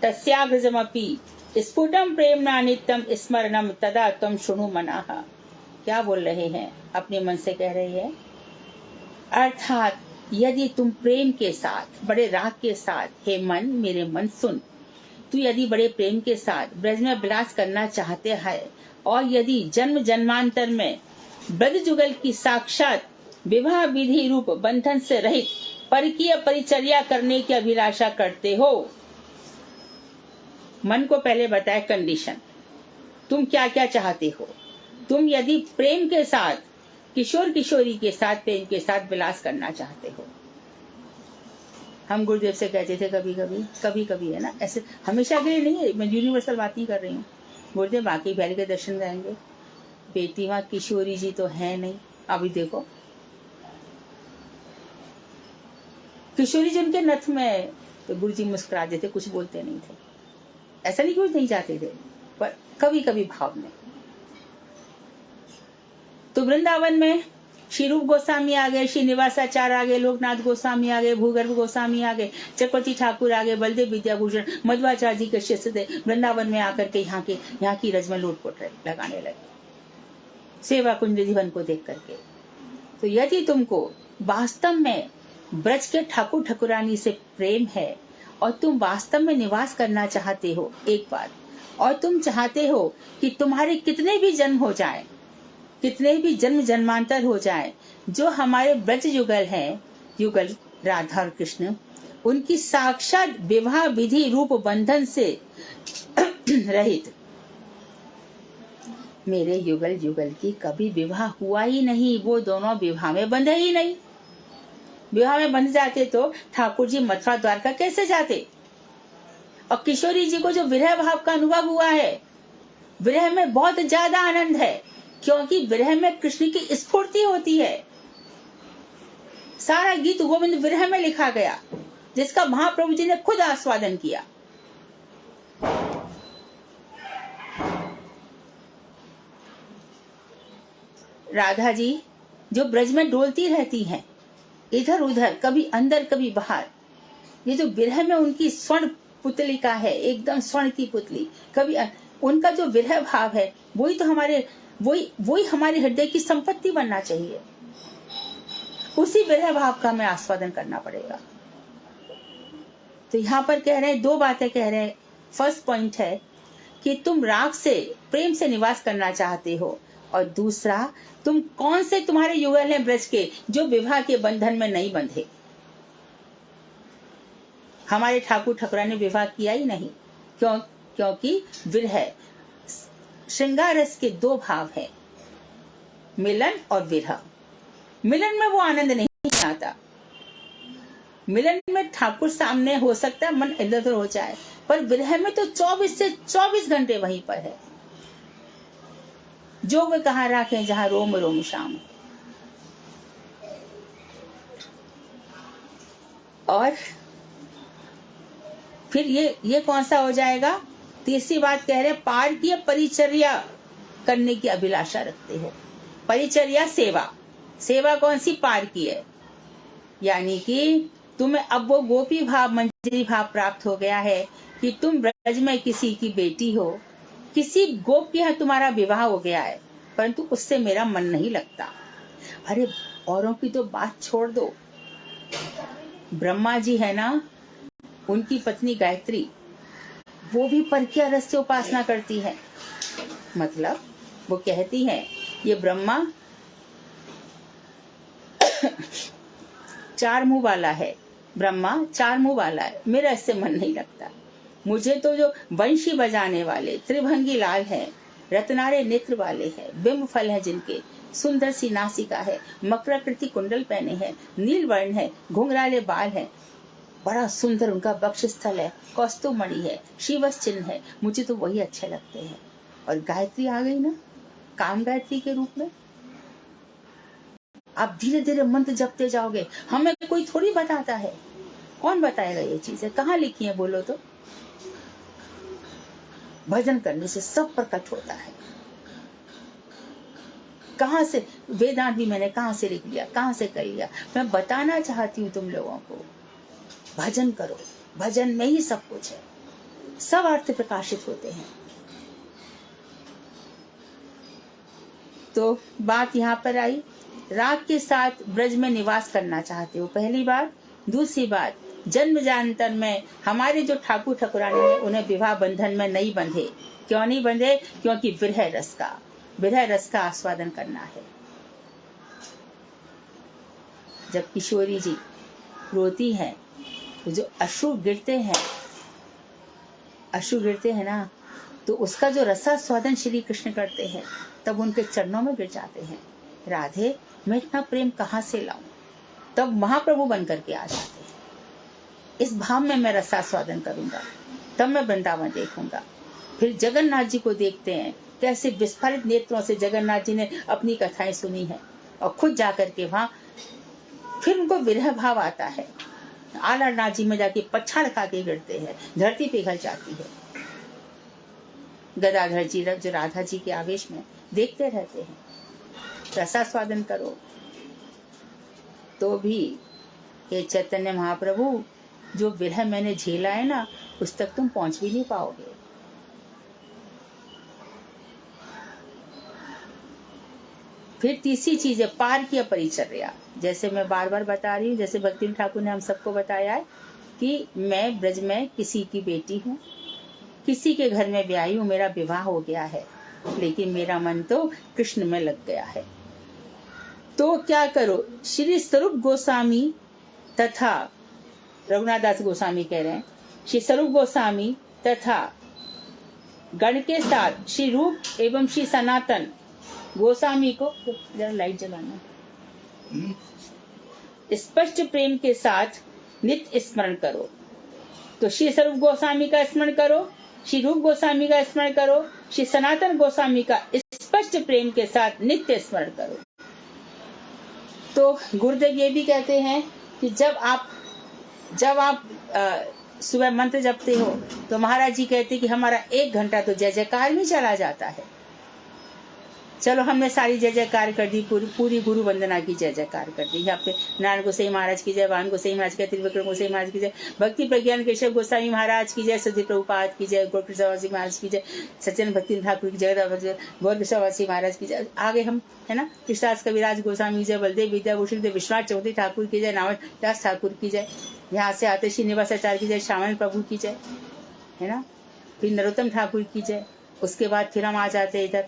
तस्याग्रजमपि स्फुटम प्रेमना नित्यम स्मरणम तदा त्वं शृणु मनः। क्या बोल रहे हैं? अपने मन से कह रहे हैं। अर्थात यदि तुम प्रेम के साथ, बड़े राग के साथ, हे मन मेरे मन सुन, तू यदि बड़े प्रेम के साथ ब्रज में विलास करना चाहते हैं और यदि जन्म जन्मांतर में ब्रज जुगल की साक्षात विवाह विधि रूप बंधन से रहित परकीय परिचर्या करने की अभिलाषा करते हो, मन को पहले बताए कंडीशन, तुम क्या क्या चाहते हो। तुम यदि प्रेम के साथ, किशोर किशोरी के साथ, प्रेम के साथ विलास करना चाहते हो। हम गुरुदेव से कहते थे कभी कभी है ना, ऐसे हमेशा के लिए नहीं है, मैं यूनिवर्सल बात नहीं कर रही हूँ। गुरुदेव बाकी बैल के दर्शन करेंगे, बेटी माँ किशोरी जी तो है नहीं। अभी देखो किशोरी जी उनके नथ में, तो गुरु जी मुस्कुरा देते, कुछ बोलते नहीं थे। ऐसा नहीं कुछ नहीं चाहते थे, पर कभी कभी भाव में। तो वृंदावन में श्री रूप गोस्वामी आ गए, श्री निवासाचार्य आ गए, लोकनाथ गोस्वामी आ गए, भूगर्भ गोस्वामी आ गए, चक्रवर्ती ठाकुर आ गए, बलदेव विद्याभूषण, मध्वाचार्य जी के शिष्य थे। वृंदावन में आकर के यहाँ की रज में लोटपोट लगाने लगे, सेवा कुंज जीवन को देख करके। तो यदि तुमको वास्तव में ब्रज के ठाकुर ठाकुरानी से प्रेम है और तुम वास्तव में निवास करना चाहते हो, एक बार और तुम चाहते हो कि तुम्हारे कितने भी जन्म हो जाए, कितने भी जन्म जन्मांतर हो जाए, जो हमारे ब्रज युगल हैं, युगल राधा और कृष्ण, उनकी साक्षात विवाह विधि रूप बंधन से रहित, मेरे युगल युगल की कभी विवाह हुआ ही नहीं। वो दोनों विवाह में बंधे ही नहीं। विवाह में बंध जाते तो ठाकुर जी मथुरा द्वारका कैसे जाते? और किशोरी जी को जो विरह भाव का अनुभव हुआ है, विरह में बहुत ज्यादा आनंद है, क्योंकि विरह में कृष्ण की स्फूर्ति होती है। सारा गीत गोविंद विरह में लिखा गया, जिसका महाप्रभु जी ने खुद आस्वादन किया। राधा जी जो ब्रज में डोलती रहती हैं, इधर उधर, कभी अंदर कभी बाहर, ये जो विरह में उनकी स्वर्ण पुतलिका है, एकदम स्वर्ण की पुतली, कभी उनका जो विरह भाव है, वही तो वही हमारे हृदय की संपत्ति बनना चाहिए। उसी विरह भाव का हमें आस्वादन करना पड़ेगा। तो यहाँ पर कह रहे हैं, दो बातें कह रहे हैं। फर्स्ट पॉइंट है कि तुम राग से, प्रेम से निवास करना चाहते हो, और दूसरा, तुम कौन से तुम्हारे युगल हैं ब्रज के जो विवाह के बंधन में नहीं बंधे। हमारे ठाकुर ठाकुरा ने विवाह किया ही नहीं, क्योंकि विरह, श्रृंगार रस के दो भाव है, मिलन और विरह। मिलन में वो आनंद नहीं आता। मिलन में ठाकुर सामने हो सकता है, मन इधर उधर हो जाए, पर विरह में तो 24 से 24 घंटे वहीं पर है। जो वे कहाँ रखें जहां रोम रोम शाम। और फिर ये कौन सा हो जाएगा? तीसरी बात कह रहे, पार की परिचर्या करने की अभिलाषा रखते हो। परिचर्या, सेवा कौन सी? पार की है। यानी कि तुम्हें अब वो गोपी भाव, मंजरी भाव प्राप्त हो गया है कि तुम ब्रज में किसी की बेटी हो, किसी गोप के यहाँ तुम्हारा विवाह हो गया है, परंतु उससे मेरा मन नहीं लगता। अरे औरों की तो बात छोड़ दो, ब्रह्मा जी है ना, उनकी पत्नी गायत्री, वो भी परकिया रस से उपासना करती है। मतलब वो कहती है, ये ब्रह्मा चार मुंह वाला है, ब्रह्मा चार मुंह वाला है, मेरा इससे मन नहीं लगता। मुझे तो जो बंशी बजाने वाले त्रिभंगी लाल है, रत्नारे नेत्र वाले हैं, बिंब फल है जिनके, सुंदर सी नासिका है, मकराकृति कुंडल पहने हैं, नील वर्ण है, घुंघराले बाल है, बड़ा सुंदर उनका वक्षस्थल है, कौस्तुभमणि है, शिवस चिन्ह है, मुझे तो वही अच्छे लगते हैं। और गायत्री आ गई ना, काम गायत्री के रूप में। आप धीरे धीरे मंत्र जपते जाओगे, हमें कोई थोड़ी बताता है। कौन बताएगा ये चीजें? कहाँ लिखी है बोलो तो? भजन करने से सब प्रकट होता है। कहाँ से वेदांत भी मैंने कहाँ से लिख लिया, कहाँ से कर लिया। मैं बताना चाहती हूँ तुम लोगों को, भजन करो, भजन में ही सब कुछ है, सब अर्थ प्रकाशित होते हैं। तो बात यहाँ पर आई, राग के साथ ब्रज में निवास करना चाहते हो, पहली बात। दूसरी बात, जन्म जन्मांतर में हमारे जो ठाकुर ठाकुरानी ने उन्हें विवाह बंधन में नहीं बंधे। क्यों नहीं बंधे? क्योंकि विरह रस का आस्वादन करना है। जब किशोरी जी रोती हैं, तो जो अश्रु गिरते हैं ना, तो उसका जो रसास्वादन श्री कृष्ण करते हैं, तब उनके चरणों में गिर जाते हैं। राधे, मैं इतना प्रेम कहाँ से लाऊं? तब महाप्रभु बन करके आ जाते हैं। इस भाव में मैं रसास्वादन करूंगा, तब मैं वृंदावन देखूंगा। फिर जगन्नाथ जी को देखते हैं, कैसे विस्फारित नेत्रों से जगन्नाथ जी ने अपनी कथाएं सुनी है, और खुद जाकर के वहां फिर उनको विरह भाव आता है। आलारनाथ जी में जाके पछाड़ खा के गिरते हैं, धरती पिघल जाती है। गदाधर जी जो राधा जी के आवेश में देखते रहते हैं। रसास्वादन करो तो भी हे चैतन्य महाप्रभु, जो विरह मैंने झेला है ना, उस तक तुम पहुंच भी नहीं पाओगे। फिर तीसरी चीज है पार की परिचर्या। जैसे मैं बार बार बता रही हूँ, जैसे भक्ति ठाकुर ने हम सबको बताया है कि मैं ब्रज में किसी की बेटी हूँ, किसी के घर में ब्याही हूँ, मेरा विवाह हो गया है, लेकिन मेरा मन तो कृष्ण में लग गया है। तो क्या करो? श्री स्वरूप गोस्वामी तथा रघुनाथ दास गोस्वामी कह रहे हैं, श्री स्वरूप गोस्वामी तथा गण के साथ श्री रूप एवं श्री सनातन गोस्वामी को, जरा लाइट जलाना, स्पष्ट प्रेम के साथ नित्य स्मरण करो। तो श्री स्वरूप गोस्वामी का स्मरण करो, श्री रूप गोस्वामी का स्मरण करो, श्री सनातन गोस्वामी का स्पष्ट प्रेम के साथ नित्य स्मरण करो। तो गुरुदेव ये भी कहते हैं कि जब आप सुबह मंत्र जपते हो तो महाराज जी कहते कि हमारा 1 घंटा तो जय जयकार में चला जाता है। चलो हमने सारी जय जयकार कर दी, पूरी गुरु वंदना की जय जयकार कर दी। यहाँ पे नारायण गोसाई महाराज की जय, वाहन गोसाई महाराज की, त्रिविक्रम गोसाई महाराज की जय, भक्ति प्रज्ञान केशव गोस्वामी महाराज की जय, सती प्रभुपाद की जय, गोकृष्णवासी महाराज की जय, सच्चन भक्ति ठाकुर की जय, गौर कृष्णवासी महाराज की जय। आगे हम है ना, कृष्णदास कविराज गोस्वामी की जय, बलदेव विद्याभूषण देव विश्वनाथ चौधरी ठाकुर की जय, नामदास ठाकुर की जय। यहाँ से आते श्रीनिवास आचार्य की जय, श्यामल प्रभु की जय, है ना, फिर नरोत्तम ठाकुर की जय। उसके बाद फिर हम आ जाते इधर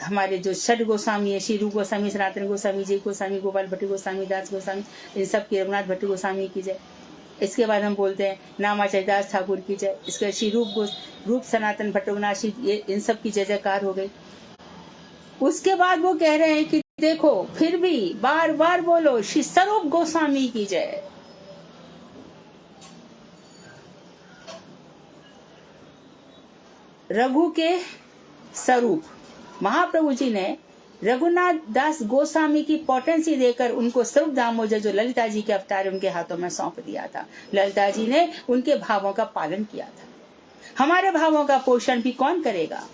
हमारे जो षड गोस्वामी है, श्री रूप गोस्वामी, सनातन गोस्वामी, जय गोस्वामी, गोपाल भट्टी गोस्वामी, दास गोस्वामी, इन सब की, रघुनाथ भट्टी गोस्वामी की जय। इसके बाद हम बोलते हैं नामाचार्य दास ठाकुर की जय। इसके बाद श्री रूप सनातन भट्टोगनाथ, ये इन सब की जय जयकार हो गई। उसके बाद वो कह रहे हैं कि देखो फिर भी बार बार बोलो श्री स्वरूप गोस्वामी की जय। रघु के स्वरूप महाप्रभु जी ने रघुनाथ दास गोस्वामी की पोटेंसी देकर उनको स्वरूप दामोदर जो ललिता जी के अवतार उनके हाथों में सौंप दिया था। ललिता जी ने उनके भावों का पालन किया था। हमारे भावों का पोषण भी कौन करेगा?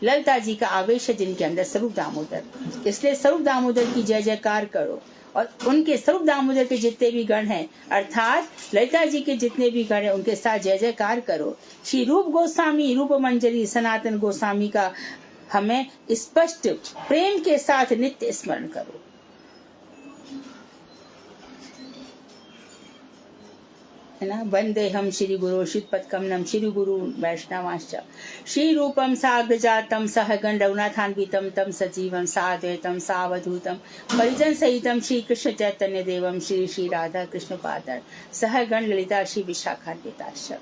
ललिता जी का आवेश है जिनके अंदर, स्वरूप दामोदर। इसलिए स्वरूप दामोदर की जय जयकार करो और उनके स्वरूप दामोदर के जितने भी गण हैं, अर्थात ललिता जी के जितने भी गण हैं, उनके साथ जय जयकार करो। श्री रूप गोस्वामी, रूप मंजरी, सनातन गोस्वामी का हमें स्पष्ट प्रेम के साथ नित्य स्मरण करो। है ना, वंदे हम श्री गुरु श्रीपदकमलम श्री गुरु वैष्णवांश्च श्री रूपम साग्रजातम सहगण रघुनाथान्वितम तम सजीवम साद्वैतम सावधूतम परिजन सहितम श्री कृष्ण चैतन्य देवम श्री श्री राधा कृष्ण पादर सहगण ललिता श्री विशाखान्विताश्च।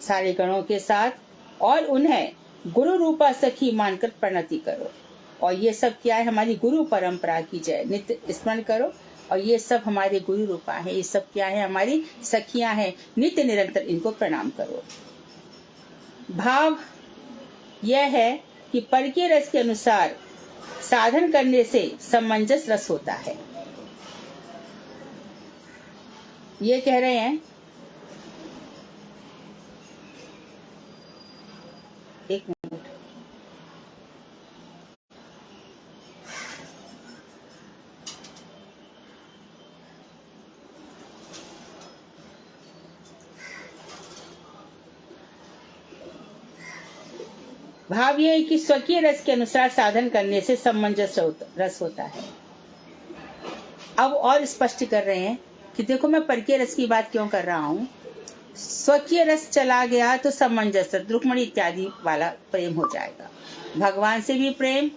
सारे गणों के साथ और उन्हें गुरु रूपा सखी मानकर प्रणति करो। और ये सब क्या है? हमारी गुरु परंपरा की जय, नित्य स्मरण करो। और ये सब हमारे गुरु रूपा है, ये सब क्या है? हमारी सखियां हैं, नित्य निरंतर इनको प्रणाम करो। भाव यह है कि पर के रस के अनुसार साधन करने से समंजस रस होता है। ये कह रहे हैं, एक मिनट, भाव यह है कि स्वकीय रस के अनुसार साधन करने से समंजस रस होता है। अब और स्पष्ट कर रहे हैं कि देखो मैं परकीय रस की बात क्यों कर रहा हूँ। स्वकीय रस चला गया तो समंजस, रुक्मणी इत्यादि वाला प्रेम हो जाएगा। भगवान से भी प्रेम,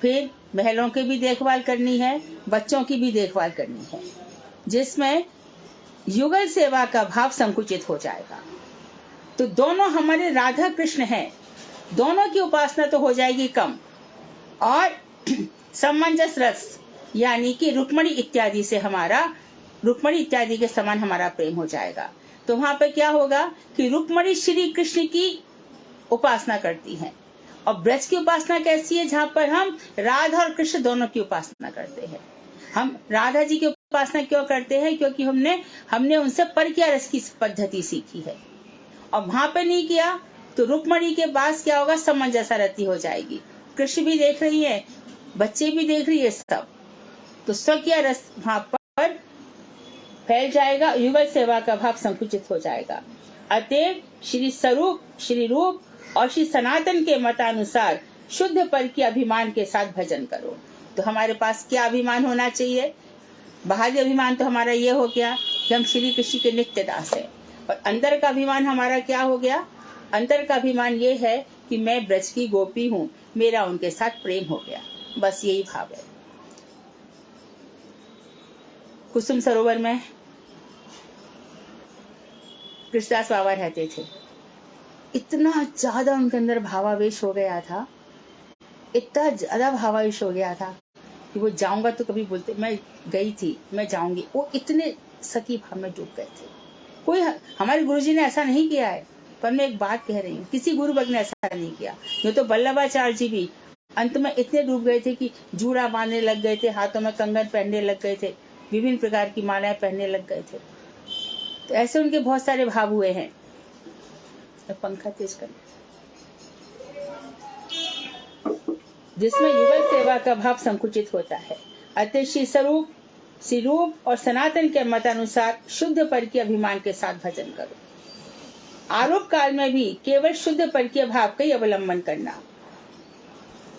फिर महलों की भी देखभाल करनी है, बच्चों की भी देखभाल करनी है, जिसमें युगल सेवा का भाव संकुचित हो जाएगा। तो दोनों हमारे राधा कृष्ण हैं, दोनों की उपासना तो हो जाएगी कम, और समंजस रस यानी कि रुक्मणी इत्यादि से हमारा, रुक्मणी इत्यादि के समान हमारा प्रेम हो जाएगा। तो वहां पे क्या होगा कि रुक्मणी श्री कृष्ण की उपासना करती हैं, और ब्रज की उपासना कैसी है? जहाँ पर हम राधा और कृष्ण दोनों की उपासना करते हैं। हम राधा जी की उपासना क्यों करते हैं? क्योंकि हमने उनसे परकीय रस की पद्धति सीखी है, और वहां पे नहीं किया तो रुक्मणी के पास क्या होगा? समंजस रति हो जाएगी। कृष्ण भी देख रही है, बच्चे भी देख रही है, सब, तो स्वकीय रस वहां पर फैल जाएगा, युगल सेवा का भाव संकुचित हो जाएगा। अतएव श्री स्वरूप, श्री रूप और श्री सनातन के मतानुसार शुद्ध पर की अभिमान के साथ भजन करो। तो हमारे पास क्या अभिमान होना चाहिए? बाहरी अभिमान तो हमारा ये हो गया कि हम श्री कृष्ण के नित्य दास है, और अंदर का अभिमान हमारा क्या हो गया? अंदर का अभिमान ये है कि मैं ब्रज की गोपी हूँ, मेरा उनके साथ प्रेम हो गया, बस यही भाव है। कुसुम सरोवर में कृष्णदास बाबा रहते थे। इतना ज्यादा उनके अंदर भावावेश हो गया था, इतना ज्यादा भावावेश हो गया था कि वो जाऊंगा तो कभी बोलते मैं गई थी, मैं जाऊंगी। वो इतने सती भाव में डूब गए थे। कोई हमारे गुरुजी ने ऐसा नहीं किया है, पर मैं एक बात कह रही हूँ, किसी गुरु वर्ग ने ऐसा नहीं किया। ये तो वल्लभाचार्य जी भी अंत में इतने डूब गए थे कि जूड़ा बांधने लग गए थे, हाथों में कंगन पहनने लग गए थे, विभिन्न प्रकार की मालाएं पहनने लग गए थे। तो ऐसे उनके बहुत सारे भाव हुए हैं। तो पंखा तेज कर, जिसमें युगल सेवा का भाव संकुचित होता है। अतः श्री रूप और सनातन के मतानुसार शुद्ध पर के अभिमान के साथ भजन करो। आरोप काल में भी केवल शुद्ध पर के भाव का ही अवलंबन करना।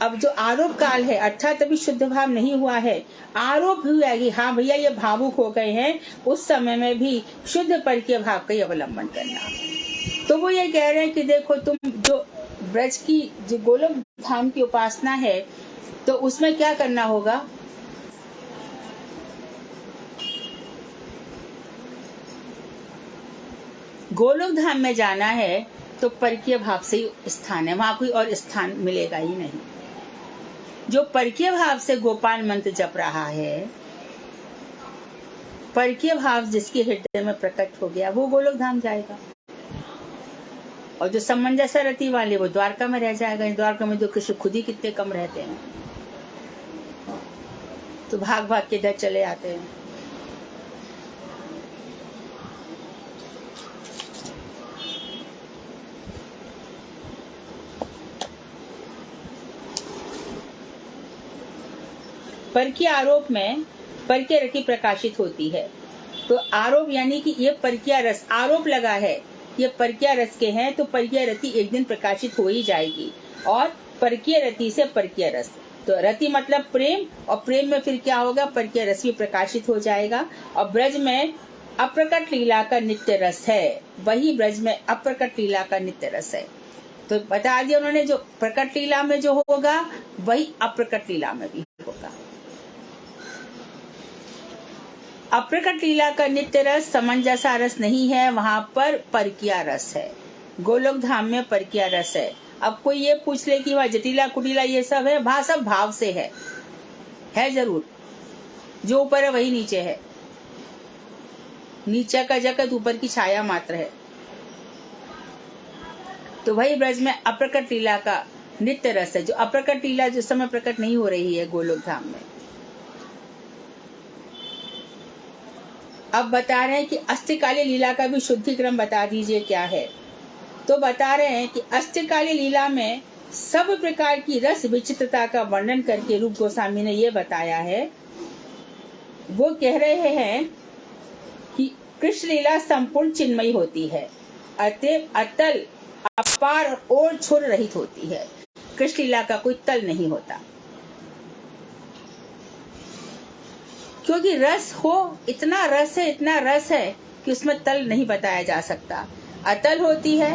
अब जो आरोप काल है, अर्थात अभी शुद्ध भाव नहीं हुआ है, आरोप हुआ कि हाँ भैया ये भावुक हो गए हैं, उस समय में भी शुद्ध पर के भाव का ही अवलंबन करना। तो वो ये कह रहे हैं कि देखो, तुम जो ब्रज की जो गोलोक धाम की उपासना है, तो उसमें क्या करना होगा? गोलोक धाम में जाना है तो परकीय भाव से ही स्थान है, वहां कोई और स्थान मिलेगा ही नहीं। जो परकीय भाव से गोपाल मंत्र जप रहा है, परकीय भाव जिसके हृदय में प्रकट हो गया, वो गोलोक धाम जाएगा। और जो समंजस रति वाले, वो द्वारका में रह जाएगा। द्वारका में तो कृष्ण खुद ही कितने कम रहते हैं, तो भाग भाग के इधर चले आते हैं। परकीय आरोप में परकीय रति प्रकाशित होती है। तो आरोप यानी कि ये परकीय रस, आरोप लगा है ये परकीय रस के हैं, तो परकीय रति एक दिन प्रकाशित हो ही जाएगी। और परकीय रति से परकीय रस, तो रति मतलब प्रेम, और प्रेम में फिर क्या होगा? परकीय रस भी प्रकाशित हो जाएगा। और ब्रज में अप्रकट लीला का नित्य रस है, वही ब्रज में अप्रकट लीला का नित्य रस है। तो बता दिया उन्होंने, जो प्रकट लीला में जो होगा वही अप्रकट लीला में भी होगा। अप्रकट लीला का नित्य रस समंजसा रस नहीं है, वहां पर परकीय रस है। गोलोक धाम में परकीय रस है। अब कोई ये पूछ ले कि वह जटिला कुटिला ये सब है, वहां सब भाव से है जरूर। जो ऊपर है वही नीचे है, नीचे का जगत ऊपर की छाया मात्र है। तो वही ब्रज में अप्रकट लीला का नित्य रस है, जो अप्रकट लीला जिस समय प्रकट नहीं हो रही है गोलोक धाम में। अब बता रहे हैं कि अष्टकाली लीला का भी शुद्धिक्रम बता दीजिए क्या है। तो बता रहे हैं कि अष्टकाली लीला में सब प्रकार की रस विचित्रता का वर्णन करके रूप गोस्वामी ने ये बताया है। वो कह रहे हैं कि कृष्ण लीला संपूर्ण चिन्मयी होती है, अतएव अतल अपार और छोर रहित होती है। कृष्ण लीला का कोई तल नहीं होता, क्योंकि रस हो, इतना रस है कि उसमें तल नहीं बताया जा सकता। अतल होती है,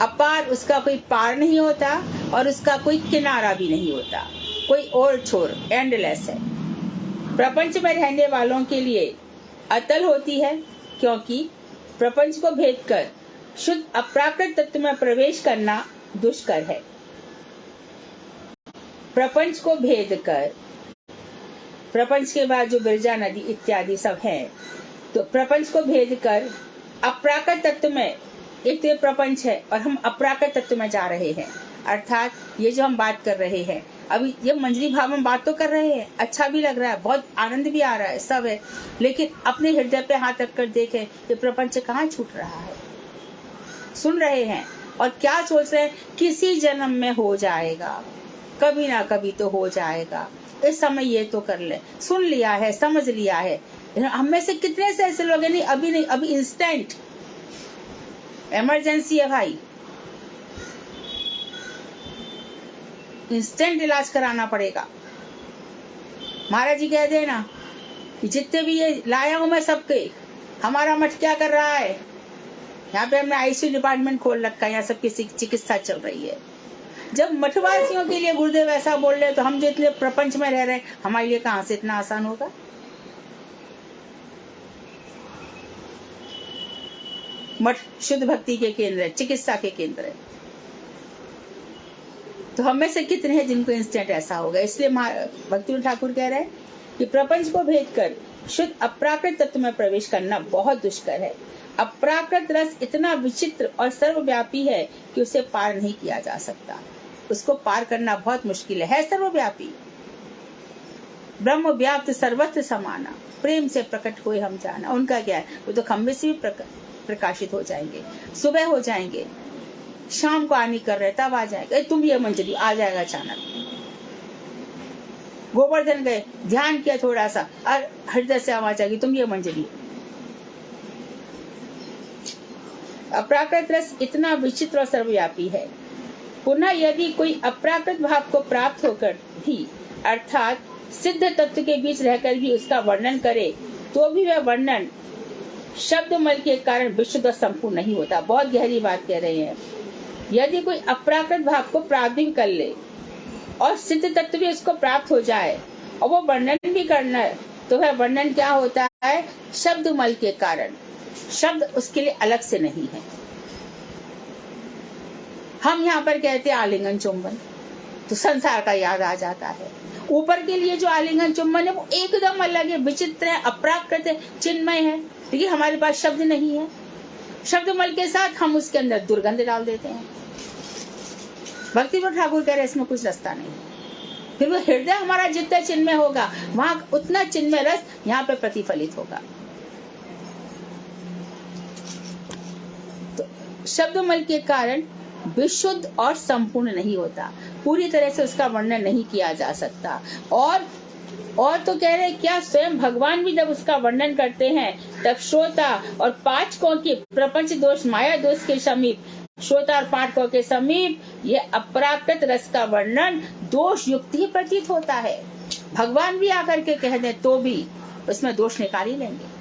अपार उसका कोई पार नहीं होता, और उसका कोई किनारा भी नहीं होता, कोई और छोर, एंडलेस है। प्रपंच में रहने वालों के लिए अतल होती है, क्योंकि प्रपंच को भेद कर शुद्ध अप्राकृत तत्व में प्रवेश करना दुष्कर है। प्रपंच को भेद कर, प्रपंच के बाद जो बिरजा नदी इत्यादि सब है, तो प्रपंच को भेद कर अप्राकृत तत्व में, एक तो प्रपंच है और हम अप्राकृत तत्व में जा रहे हैं। अर्थात ये जो हम बात कर रहे हैं, अभी ये मंजरी भाव में बात तो कर रहे हैं, अच्छा भी लग रहा है, बहुत आनंद भी आ रहा है, सब है, लेकिन अपने हृदय पे हाथ रखकर देखें ये प्रपंच कहाँ छूट रहा है। सुन रहे हैं और क्या सोच रहे हैं? किसी जन्म में हो जाएगा, कभी ना कभी तो हो जाएगा, इस समय ये तो कर ले। सुन लिया है, समझ लिया है। हम में से कितने से ऐसे लोग हैं, नहीं, अभी इंस्टेंट इमरजेंसी है भाई, इंस्टेंट इलाज कराना पड़ेगा। महाराज जी कह देना कि जितने भी ये लाया हूं मैं सबके, हमारा मठ क्या कर रहा है, यहाँ पे हमने आईसीयू डिपार्टमेंट खोल रखा है, यहाँ सबकी चिकित्सा चल रही है। जब मठवासियों के लिए गुरुदेव ऐसा बोल रहे तो हम जो इतने प्रपंच में रह रहे हैं, हमारे लिए कहाँ से इतना आसान होगा। मठ शुद्ध भक्ति के केंद्र है, चिकित्सा के केंद्र है। तो हम में से कितने हैं जिनको इंस्टेंट ऐसा होगा। इसलिए भक्ति ठाकुर कह रहे हैं कि प्रपंच को भेद कर शुद्ध अप्राकृत तत्व में प्रवेश करना बहुत दुष्कर है। अप्राकृत रस इतना विचित्र और सर्वव्यापी है कि उसे पार नहीं किया जा सकता। उसको पार करना बहुत मुश्किल है सर्वव्यापी। ब्रह्म व्याप्त सर्वत्र समाना, प्रेम से प्रकट हुए हम जाना। उनका क्या है, वो तो खम्भे से भी प्रकाशित हो जाएंगे, सुबह हो जाएंगे, शाम को आनी कर रहे तब आ जाएगा। तुम ये मंजरी आ जाएगा अचानक। गोवर्धन गए, ध्यान किया थोड़ा सा और हृदय से आवाज आएगी, तुम ये मंजरी। अप्राकृत रस इतना विचित्र और सर्वव्यापी है। पुनः यदि कोई अप्राकृत भाव को प्राप्त होकर भी अर्थात सिद्ध तत्व के बीच रहकर भी उसका वर्णन करे तो भी वह वर्णन शब्द मल के कारण विशुद्ध और संपूर्ण नहीं होता। बहुत गहरी बात कह रहे हैं। यदि कोई अप्राकृत भाव को प्राप्त भी कर ले और सिद्ध तत्व भी उसको प्राप्त हो जाए और वो वर्णन भी करना है तो वह वर्णन क्या होता है, शब्द मल के कारण। शब्द उसके लिए अलग से नहीं है। हम यहाँ पर कहते हैं आलिंगन चुंबन, तो संसार का याद आ जाता है। ऊपर के लिए जो आलिंगन चुंबन है वो एकदम अलग है, विचित्र है, अप्राकृत है, चिन्मय है। देखिए हमारे पास शब्द नहीं है। शब्द मल के साथ हम उसके अंदर दुर्गंध डाल देते हैं। भक्ति ठाकुर कह रहे इसमें कुछ रास्ता नहीं। फिर वो हृदय हमारा जितना चिन्मय होगा वहां उतना चिन्मय रस यहाँ पे प्रतिफलित होगा। तो शब्द मल के कारण विशुद्ध और संपूर्ण नहीं होता, पूरी तरह से उसका वर्णन नहीं किया जा सकता। और तो कह रहे क्या, स्वयं भगवान भी जब उसका वर्णन करते हैं तब श्रोता और पाठकों के प्रपंच दोष माया दोष के समीप, श्रोता और पाठकों के समीप ये अप्राकृत रस का वर्णन दोष युक्त ही प्रतीत होता है। भगवान भी आकर के कह दें तो भी उसमें दोष निकाल ही लेंगे।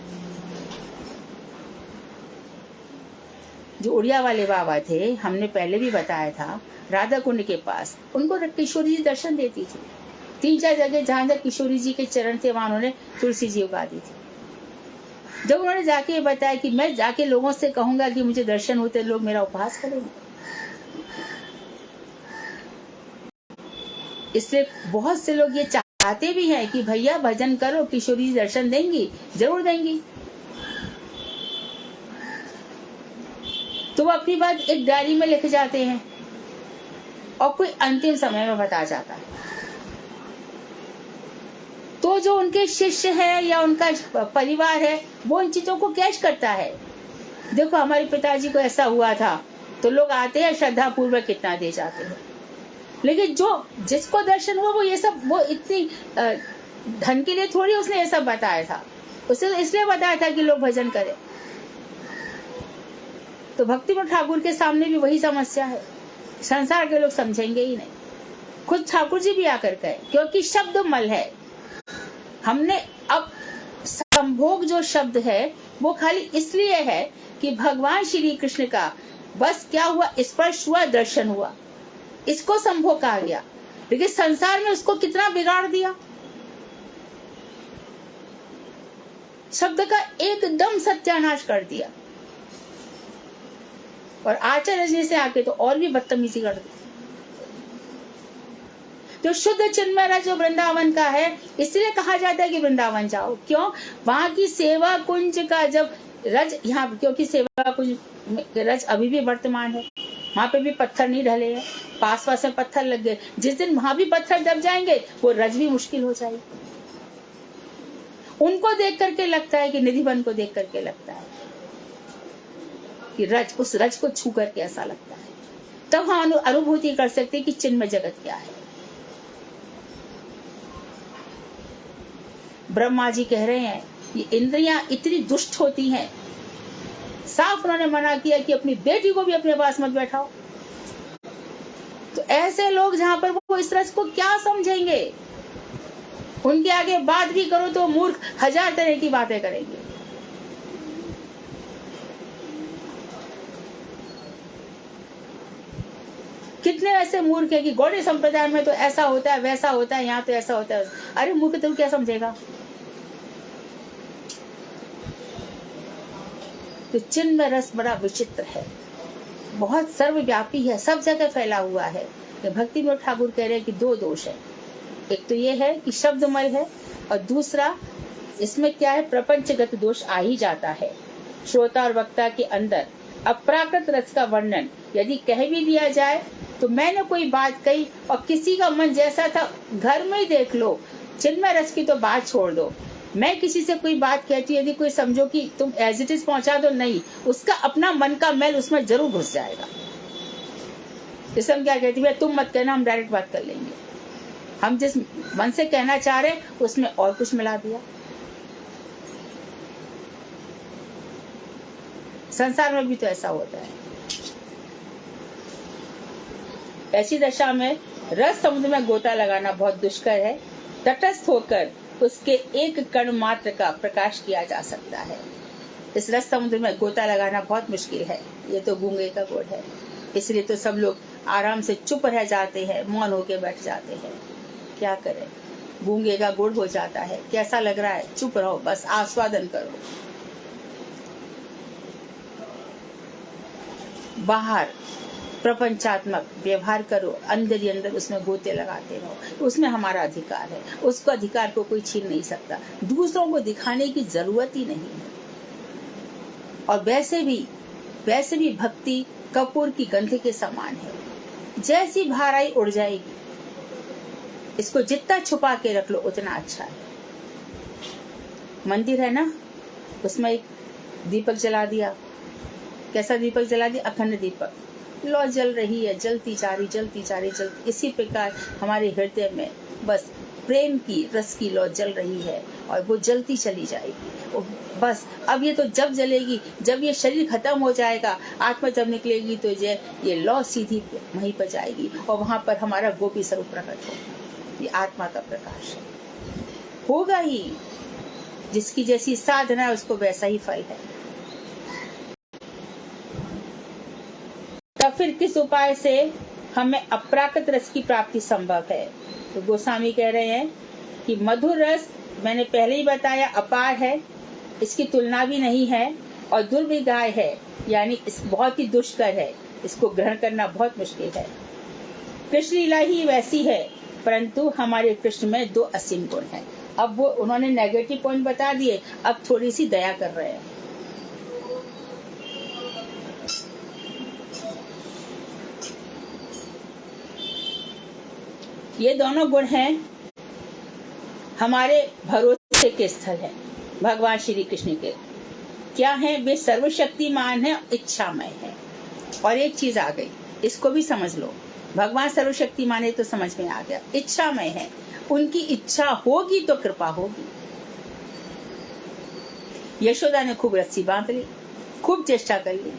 जो उड़िया वाले बाबा थे, हमने पहले भी बताया था, राधा कुंड के पास उनको किशोरी जी दर्शन देती थी। 3-4 जगह जहां जहाँ किशोरी जी के चरण थे वहां उन्होंने तुलसी जी उगा दी थी। जब उन्होंने जाके बताया कि मैं जाके लोगों से कहूंगा कि मुझे दर्शन होते, लोग मेरा उपहास करेंगे। इसलिए बहुत से लोग ये चाहते भी हैं कि भैया भजन करो, किशोरी जी दर्शन देंगी, जरूर देंगी। तो वो अपनी बात एक डायरी में लिख जाते हैं और कोई अंतिम समय में बता जाता है। तो जो उनके शिष्य है या उनका परिवार है वो इन चीजों को कैच करता है। देखो हमारे पिताजी को ऐसा हुआ था, तो लोग आते हैं श्रद्धा पूर्वक कितना दे जाते हैं। लेकिन जो जिसको दर्शन हुआ वो ये सब, वो इतनी धन के लिए थोड़ी उसने ये सब बताया था, उसे इसलिए बताया था कि लोग भजन करें। तो भक्ति ठाकुर के सामने भी वही समस्या है। संसार के लोग समझेंगे ही नहीं। खुद ठाकुर जी भी आकर कहे, क्योंकि शब्द मल है। हमने अब संभोग जो शब्द है वो खाली इसलिए है कि भगवान श्री कृष्ण का बस क्या हुआ, स्पर्श हुआ, दर्शन हुआ, इसको संभोग कहा गया। लेकिन संसार में उसको कितना बिगाड़ दिया। शब्द का एकदम सत्यानाश कर दिया और आचार्य जी से आके तो और भी बदतमीजी कर दी। तो शुद्ध चिन्मय रस जो वृंदावन का है, इसलिए कहा जाता है कि वृंदावन जाओ। क्यों? वहां की सेवा कुंज का जब रज, यहाँ क्योंकि सेवा कुंज रज अभी भी वर्तमान है, वहां पे भी पत्थर नहीं ढले हैं, पास पास में पत्थर लग गए। जिस दिन वहां भी पत्थर दब जाएंगे वो रज भी मुश्किल हो जाएगी। उनको देख करके लगता है कि निधिवन को देख करके लगता है कि रज, उस रज को छू करके ऐसा लगता है। तब हम अनुभूति कर सकते हैं कि चिन्मय जगत क्या है। ब्रह्मा जी कह रहे हैं ये इंद्रियां इतनी दुष्ट होती हैं, साफ उन्होंने मना किया कि अपनी बेटी को भी अपने पास मत बैठाओ। तो ऐसे लोग जहां पर वो इस रस को क्या समझेंगे, उनके आगे बात भी करो तो मूर्ख 1000 तरह की बातें करेंगे। कितने ऐसे मूर्ख है कि गौड़ी संप्रदाय में तो ऐसा होता है, वैसा होता है, यहाँ तो ऐसा होता है। अरे मूर्ख, तुम क्या समझेगा? तो चिन्मय रस बड़ा विचित्र है, बहुत सर्वव्यापी है, सब जगह फैला हुआ है। भक्ति में ठाकुर कह रहे हैं कि दो दोष है। एक तो ये है कि शब्दमय है, और दूसरा इसमें क्या है, प्रपंचगत दोष आ ही जाता है। श्रोता और वक्ता के अंदर अप्राकृत रस का वर्णन यदि कह भी दिया जाए तो मैंने कोई बात कही और किसी का मन जैसा था, घर में ही देख लो। चिन्मय रस की तो बात छोड़ दो, मैं किसी से कोई बात कहती, यदि कोई समझो कि तुम एज इट इज पहुंचा दो, नहीं, उसका अपना मन का मैल उसमें जरूर घुस जाएगा। जैसे हम क्या कहती है, तुम मत कहना, हम डायरेक्ट बात कर लेंगे। हम जिस मन से कहना चाह रहे उसमें और कुछ मिला दिया। संसार में भी तो ऐसा होता है। ऐसी दशा में रस समुद्र में गोता लगाना बहुत दुष्कर है। तटस्थ होकर उसके एक कण मात्र का प्रकाश किया जा सकता है। इस रस समुद्र में गोता लगाना बहुत मुश्किल है। ये तो गूंगे का गुड़ है, इसलिए तो सब लोग आराम से चुप रह जाते हैं, मौन होके बैठ जाते हैं। क्या करें, गूंगे का गुड़ हो जाता है। कैसा लग रहा है, चुप रहो, बस आस्वादन करो। बाहर प्रपंचात्मक व्यवहार करो, अंदर ही अंदर उसमें गोते लगाते रहो। उसमें हमारा अधिकार है, उसको अधिकार को कोई छीन नहीं सकता। दूसरों को दिखाने की जरूरत ही नहीं है। और वैसे भी भक्ति कपूर की गंध के समान है, जैसी बाहर आई उड़ जाएगी। इसको जितना छुपा के रख लो उतना अच्छा है। मंदिर है ना, उसमें एक दीपक जला दिया। कैसा दीपक जला दिया? अखंड दीपक। लौ जल रही है, जलती जा रही। इसी प्रकार हमारे हृदय में बस प्रेम की, रस की लौ जल रही है और वो जलती चली जाएगी। बस अब ये तो जब जलेगी, जब ये शरीर खत्म हो जाएगा, आत्मा जब निकलेगी, तो ये लौ सीधी वहीं पर जाएगी और वहां पर हमारा गोपी स्वरूप प्रकट होगा। ये आत्मा का प्रकाश है, होगा ही। जिसकी जैसी साधना है उसको वैसा ही फल है। तब फिर किस उपाय से हमें अप्राकृत रस की प्राप्ति संभव है? तो गोस्वामी कह रहे हैं कि मधुर रस, मैंने पहले ही बताया, अपार है, इसकी तुलना भी नहीं है और दुर्विगाह है, यानी इस बहुत ही दुष्कर है, इसको ग्रहण करना बहुत मुश्किल है। कृष्ण लीला ही वैसी है, परंतु हमारे कृष्ण में दो असीम गुण हैं। अब वो उन्होंने नेगेटिव पॉइंट बता दिए, अब थोड़ी सी दया कर रहे हैं। ये दोनों गुण हैं हमारे भरोसे के स्थल है भगवान श्री कृष्ण के। क्या है? वे सर्वशक्तिमान है, इच्छामय है। और एक चीज आ गई, इसको भी समझ लो। भगवान सर्वशक्तिमान है तो समझ में आ गया, इच्छामय है। उनकी इच्छा होगी तो कृपा होगी। यशोदा ने खूब रस्सी बांध ली, खूब चेष्टा कर ली,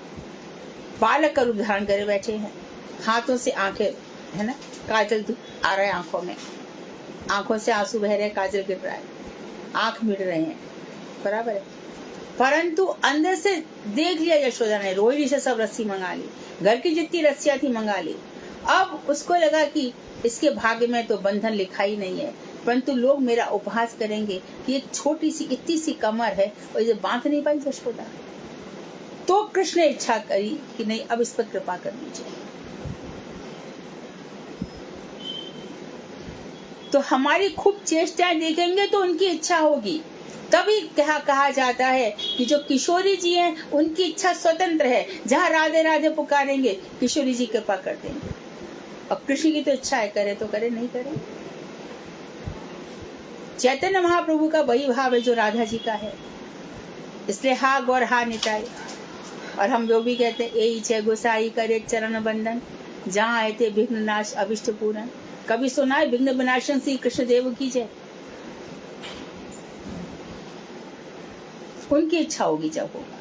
बालक का रूप धारण करे बैठे हैं, हाथों से आंखें, है ना, काजल आ रहा है आंखों में, आंखों से आंसू बह रहे, काजल गिर रहा है, आंख मिट रहे हैं, बराबर है। परंतु अंदर से देख लिया यशोदा ने, रोहिणी से सब रस्सी मंगा ली, घर की जितनी रस्सियां थी मंगा ली। अब उसको लगा कि इसके भाग्य में तो बंधन लिखा ही नहीं है, परंतु लोग मेरा उपहास करेंगे कि एक छोटी सी इतनी सी कमर है और ये बांध नहीं पाई यशोदा। तो कृष्ण ने इच्छा करी कि नहीं, अब इस पर कृपा करनी चाहिए। तो हमारी खूब चेष्टाएं देखेंगे तो उनकी इच्छा होगी। तभी कहा जाता है कि जो किशोरी जी हैं उनकी इच्छा स्वतंत्र है, जहाँ राधे राधे पुकारेंगे किशोरी जी कृपा कर देंगे। अब कृष्ण की तो इच्छा है, करे तो करे, नहीं करे। चैतन्य महाप्रभु का वही भाव है जो राधा जी का है, इसलिए हा गौर हा निताई। और हम जो भी कहते हैं, ए छे गोसाई करे चरण बंधन, जहाँ आए थे विघ्न नाश अभिष्ट पूर्ण। कभी सुना है विघ्न विनाशन श्री कृष्ण देव की जय? उनकी इच्छा होगी जब होगा।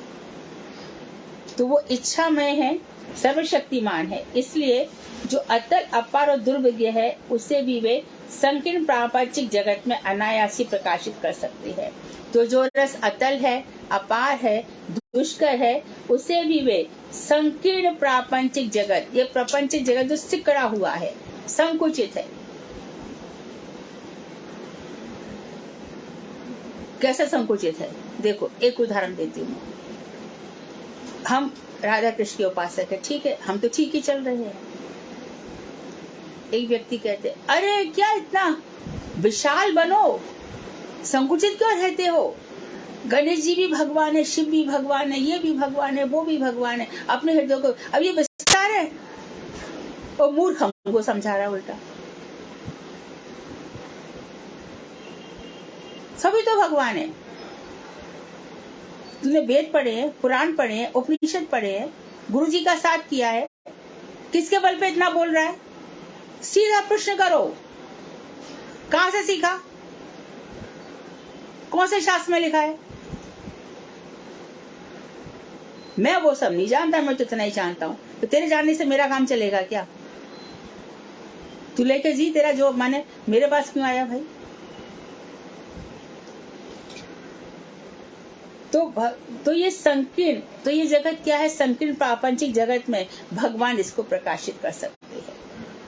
तो वो इच्छामय है, सर्वशक्तिमान है, इसलिए जो अतल अपार और दुर्विज्ञ है उसे भी वे संकीर्ण प्रापंचिक जगत में अनायासी प्रकाशित कर सकते हैं। तो जो रस अतल है, अपार है, दुष्कर है, उसे भी वे संकीर्ण प्रापंचिक जगत, ये प्रापंचिक जगत जो सिकड़ा हुआ है, संकुचित है। कैसा संकुचित है? देखो एक उदाहरण देती हूँ। हम राधा कृष्ण के उपासक है, ठीक है, हम तो ठीक ही चल रहे हैं। एक व्यक्ति कहते, अरे क्या इतना विशाल बनो, संकुचित क्यों रहते हो? गणेश जी भी भगवान है, शिव भी भगवान है, ये भी भगवान है, वो भी भगवान है, अपने हृदय को अब ये विस्तार है। और मूर्ख हमको समझा रहा उल्टा, सभी तो भगवान है। तूने वेद पढ़े हैं, पुराण पढ़े हैं, उपनिषद पढ़े हैं, गुरु जी का साथ किया है, किसके बल पे इतना बोल रहा है? सीधा प्रश्न करो, कहां से सीखा? कौन से शास्त्र में लिखा है? मैं वो सब नहीं जानता, मैं तो इतना ही जानता हूँ। तो तेरे जानने से मेरा काम चलेगा क्या? तू लेके जी, तेरा जो माने मेरे पास क्यों आया भाई? तो ये संकीर्ण, तो ये जगत क्या है? संकीर्ण प्रापंचिक जगत में भगवान इसको प्रकाशित कर सकते हैं,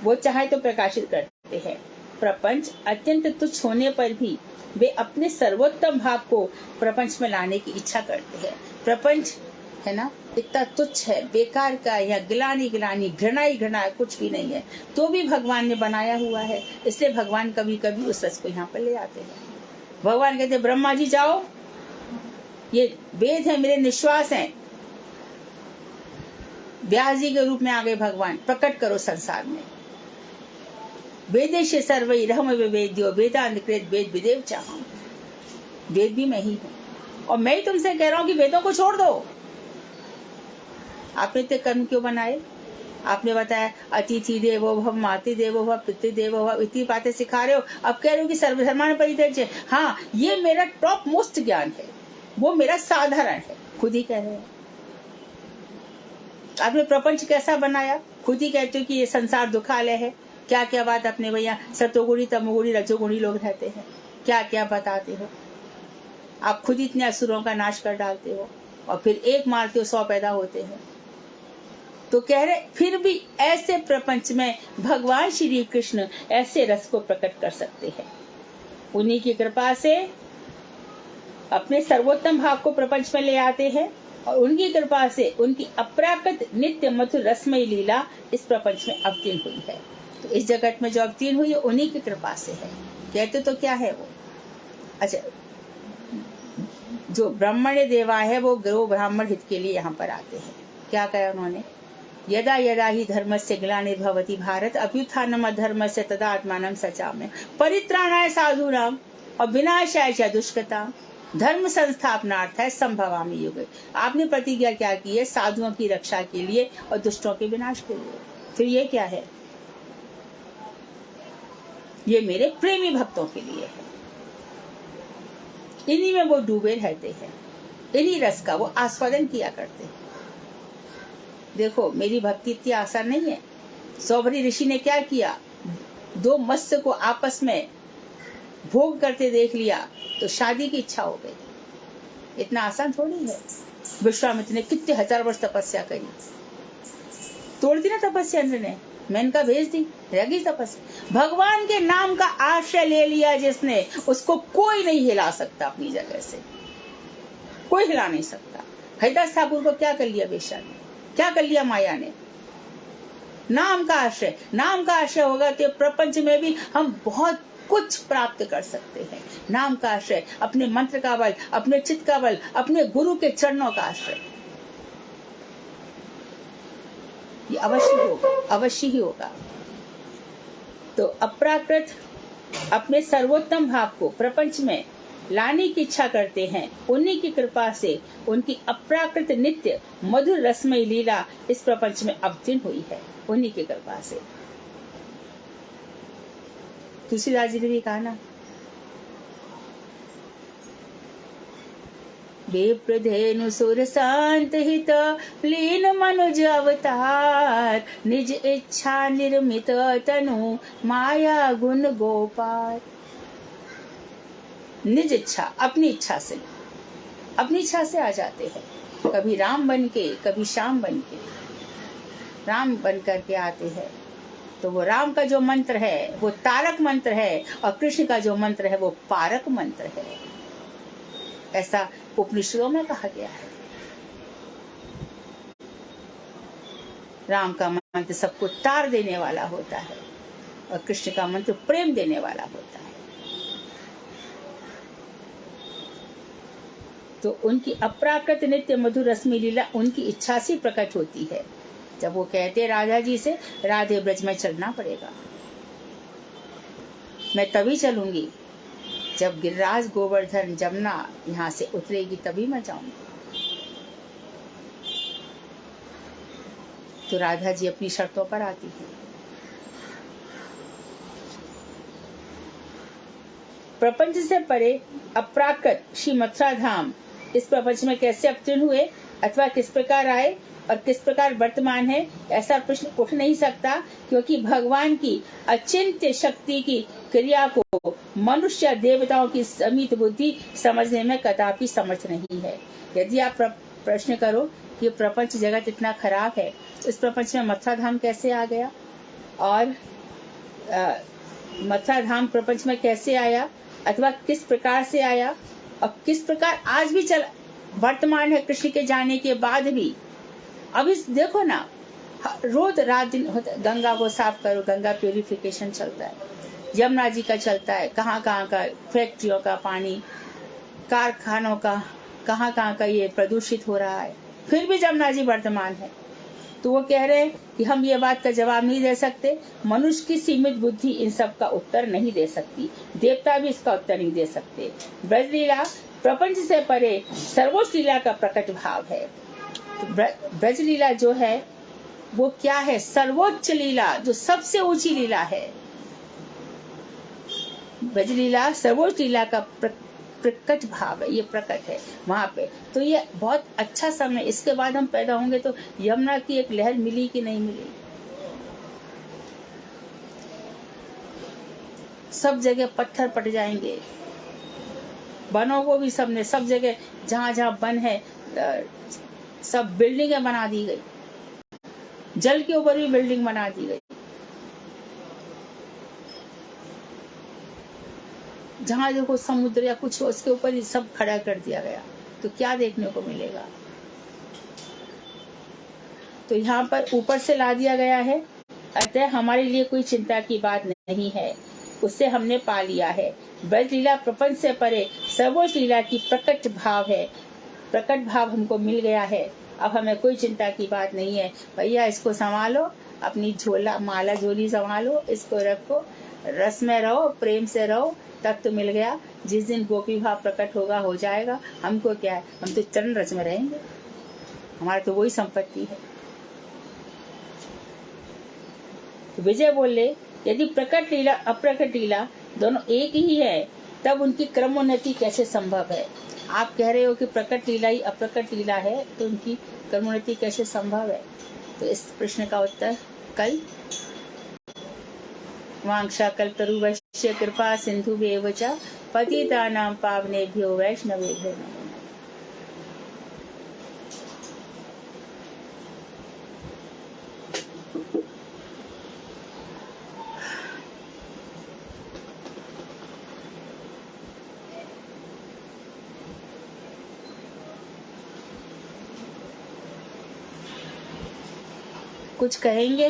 वो चाहे तो प्रकाशित करते हैं। प्रपंच अत्यंत तुच्छ होने पर भी वे अपने सर्वोत्तम भाव को प्रपंच में लाने की इच्छा करते हैं। प्रपंच है ना, इतना तुच्छ है, बेकार का, या गिलानी गिलानी, घृणा ही घृणा है, कुछ भी नहीं है, तो भी भगवान ने बनाया हुआ है। इसलिए भगवान कभी कभी उस रस को यहाँ पर ले आते हैं। भगवान कहते ब्रह्मा जी जाओ, ये वेद है, मेरे निश्वास हैं। व्यास जी के रूप में आ गए भगवान, प्रकट करो संसार में। वेदेश सर्वै रहम वेद्यो वेदांत कृत वेद विदेव चाहम। वेद भी मैं ही हूँ, और मैं ही तुमसे कह रहा हूँ कि वेदों को छोड़ दो। आपने इतने कर्म क्यों बनाए? आपने बताया अतिथि देवो भव, मातृ देवो भव, पितृ देवो भव, इतनी बातें सिखा रहे हो। अब कह रहे हो कि सर्वधर्मान परित्यज्य। हाँ, ये मेरा टॉप मोस्ट ज्ञान है, वो मेरा साधारण है, खुद ही कह रहे हैं। आपने प्रपंच कैसा बनाया? खुद ही कहते हो कि ये संसार दुखालय है। क्या क्या बात अपने भैया सतोगुणी तमोगुणी रजोगुणी लोग रहते हैं, क्या क्या बताते हो। आप खुद इतने असुरों का नाश कर डालते हो, और फिर एक मारते हो 100 पैदा होते हैं। तो कह रहे फिर भी ऐसे प्रपंच में भगवान श्री कृष्ण ऐसे रस को प्रकट कर सकते हैं। उन्हीं की कृपा से अपने सर्वोत्तम भाव को प्रपंच में ले आते हैं, और उनकी कृपा से उनकी अपराकृत नित्य मधुर रसमयी लीला इस प्रपंच में अवतीर्ण हुई है। तो इस जगत में जो अवतीर्ण हुई है उन्हीं की कृपा से है। कहते तो क्या है वो? अच्छा, जो ब्राह्मण देवा है वो ब्राह्मण हित के लिए यहाँ पर आते हैं। क्या कहा उन्होंने? यदा यदा ही धर्मस्य ग्लानिर्भवति भारत अभ्युत्थानम् अधर्मस्य तदा आत्मानं सचाम्यहम् परित्राणाय साधूनां और विनाशाय च दुष्कृताम् धर्म संस्थापनार्थाय संभवामि युगे। आपने प्रतिज्ञा क्या की है? साधुओं की रक्षा के लिए और दुष्टों के विनाश के लिए। फिर ये क्या है? ये मेरे प्रेमी भक्तों के लिए है। इन्हीं में वो डूबे रहते हैं, इन्हीं रस का वो आस्वादन किया करते हैं। देखो, मेरी भक्ति इतनी आसान नहीं है। सौभरी ऋषि ने क्या किया? 2 मत्स्य को आपस में भोग करते देख लिया तो शादी की इच्छा हो गई। इतना आसान थोड़ी है। विश्वामित्र ने कितने 1000 वर्ष तपस्या करी, तोड़ दी ना तपस्या ने, मेनका भेज दी, रह गई तपस्या। भगवान के नाम का आश्रय ले लिया जिसने, उसको कोई नहीं हिला सकता अपनी जगह से, कोई हिला नहीं सकता। हरिदास ठाकुर को क्या कर लिया वेश्या ने, क्या कर लिया माया ने? नाम का आश्रय, नाम का आश्रय होगा तो प्रपंच में भी हम बहुत कुछ प्राप्त कर सकते हैं। नाम का आश्रय, अपने मंत्र का बल, अपने चित्त का बल, अपने गुरु के चरणों का आश्रय, ये अवश्य होगा, अवश्य ही होगा। तो अपराकृत अपने सर्वोत्तम भाव को प्रपंच में लाने की इच्छा करते हैं। उन्हीं की कृपा से उनकी अपराकृत नित्य मधुर रसमयी लीला इस प्रपंच में अवतीर्ण हुई है, उन्हीं की कृपा से। तुलसीदास जी ने भी कहा ना, विप्रधेनु सुर शांत हित लीन मनुज अवतार निज इच्छा निर्मित तनु माया गुण गोपाल। निज इच्छा, अपनी इच्छा से आ जाते हैं। कभी राम बन के, कभी श्याम बन के, राम बन करके आते हैं। तो वो राम का जो मंत्र है वो तारक मंत्र है, और कृष्ण का जो मंत्र है वो पारक मंत्र है। ऐसा उपनिषदों में कहा गया है। राम का मंत्र सबको तार देने वाला होता है, और कृष्ण का मंत्र प्रेम देने वाला होता है। तो उनकी अपराकृत नित्य मधुर रश्मि लीला उनकी इच्छा से प्रकट होती है। जब वो कहते राधा जी से, राधे ब्रज में चलना पड़ेगा, मैं तभी चलूंगी जब गिरिराज गोवर्धन जमुना यहाँ से उतरेगी, तभी मैं जाऊंगी। तो राधा जी अपनी शर्तों पर आती है। प्रपंच से परे अपराकृत श्री मथुरा धाम इस प्रपंच में कैसे अवतीर्ण हुए अथवा किस प्रकार आए और किस प्रकार वर्तमान है, ऐसा प्रश्न उठ नहीं सकता, क्योंकि भगवान की अचिंत्य शक्ति की क्रिया को मनुष्य देवताओं की समित बुद्धि समझने में कदापि समर्थ नहीं है। यदि आप प्रश्न करो कि प्रपंच जगत इतना खराब है, इस प्रपंच में मथुरा धाम कैसे आ गया, और मथुरा धाम प्रपंच में कैसे आया अथवा किस प्रकार से आया, और किस प्रकार आज भी वर्तमान है कृष्ण के जाने के बाद भी। अभी देखो ना, रोज रात दिन गंगा को साफ करो, गंगा प्यूरिफिकेशन चलता है, यमुना जी का चलता है, कहाँ कहाँ का फैक्ट्रियों का पानी, कारखानों का कहाँ कहाँ का ये प्रदूषित हो रहा है, फिर भी यमुना जी वर्तमान है। तो वो कह रहे हैं कि हम ये बात का जवाब नहीं दे सकते, मनुष्य की सीमित बुद्धि इन सब का उत्तर नहीं दे सकती, देवता भी इसका उत्तर नहीं दे सकते। ब्रजलीला प्रपंच से परे सर्वोच्च लीला का प्रकट भाव है। तो ब्रजलीला जो है वो क्या है, सर्वोच्च लीला, जो सबसे ऊंची लीला है। ब्रजलीला सर्वोच्च लीला का प्रकट भाव है, ये प्रकट है वहां पे। तो ये बहुत अच्छा समय, इसके बाद हम पैदा होंगे तो यमुना की एक लहर मिली कि नहीं मिली। सब जगह पत्थर पट जाएंगे, वनों को भी सबने, सब जगह जहां जहां वन है सब बिल्डिंगें बना दी गई, जल के ऊपर भी बिल्डिंग बना दी गई, जहां देखो समुद्र या कुछ उसके ऊपर ही सब खड़ा कर दिया गया। तो क्या देखने को मिलेगा। तो यहाँ पर ऊपर से ला दिया गया है, अतः हमारे लिए कोई चिंता की बात नहीं है, उससे हमने पा लिया है। ब्रज लीला प्रपंच से परे सर्वोच्च लीला की प्रकट भाव है, प्रकट भाव हमको मिल गया है। अब हमें कोई चिंता की बात नहीं है। भैया इसको संभालो, अपनी झोला माला झोली संभालो, इसको रखो, रस में रहो, प्रेम से रहो, तब तो मिल गया। जिस दिन गोपी भाव प्रकट होगा हो जाएगा, हमको क्या है, हम तो चरण रज में रहेंगे, हमारा तो वही संपत्ति है। विजय बोले यदि प्रकट लीला अप्रकट लीला दोनों एक ही है, तब उनकी क्रमोन्नति कैसे संभव है। आप कह रहे हो कि प्रकट लीला ही अप्रकट लीला है, तो उनकी क्रमोन्नति कैसे संभव है। तो इस प्रश्न का उत्तर कल। वांछा कल्पतरुभ्यश्च कृपा सिन्धुभ्येव च पतितानां पावनेभ्यो वैष्णवेभ्यो नमः। कुछ कहेंगे?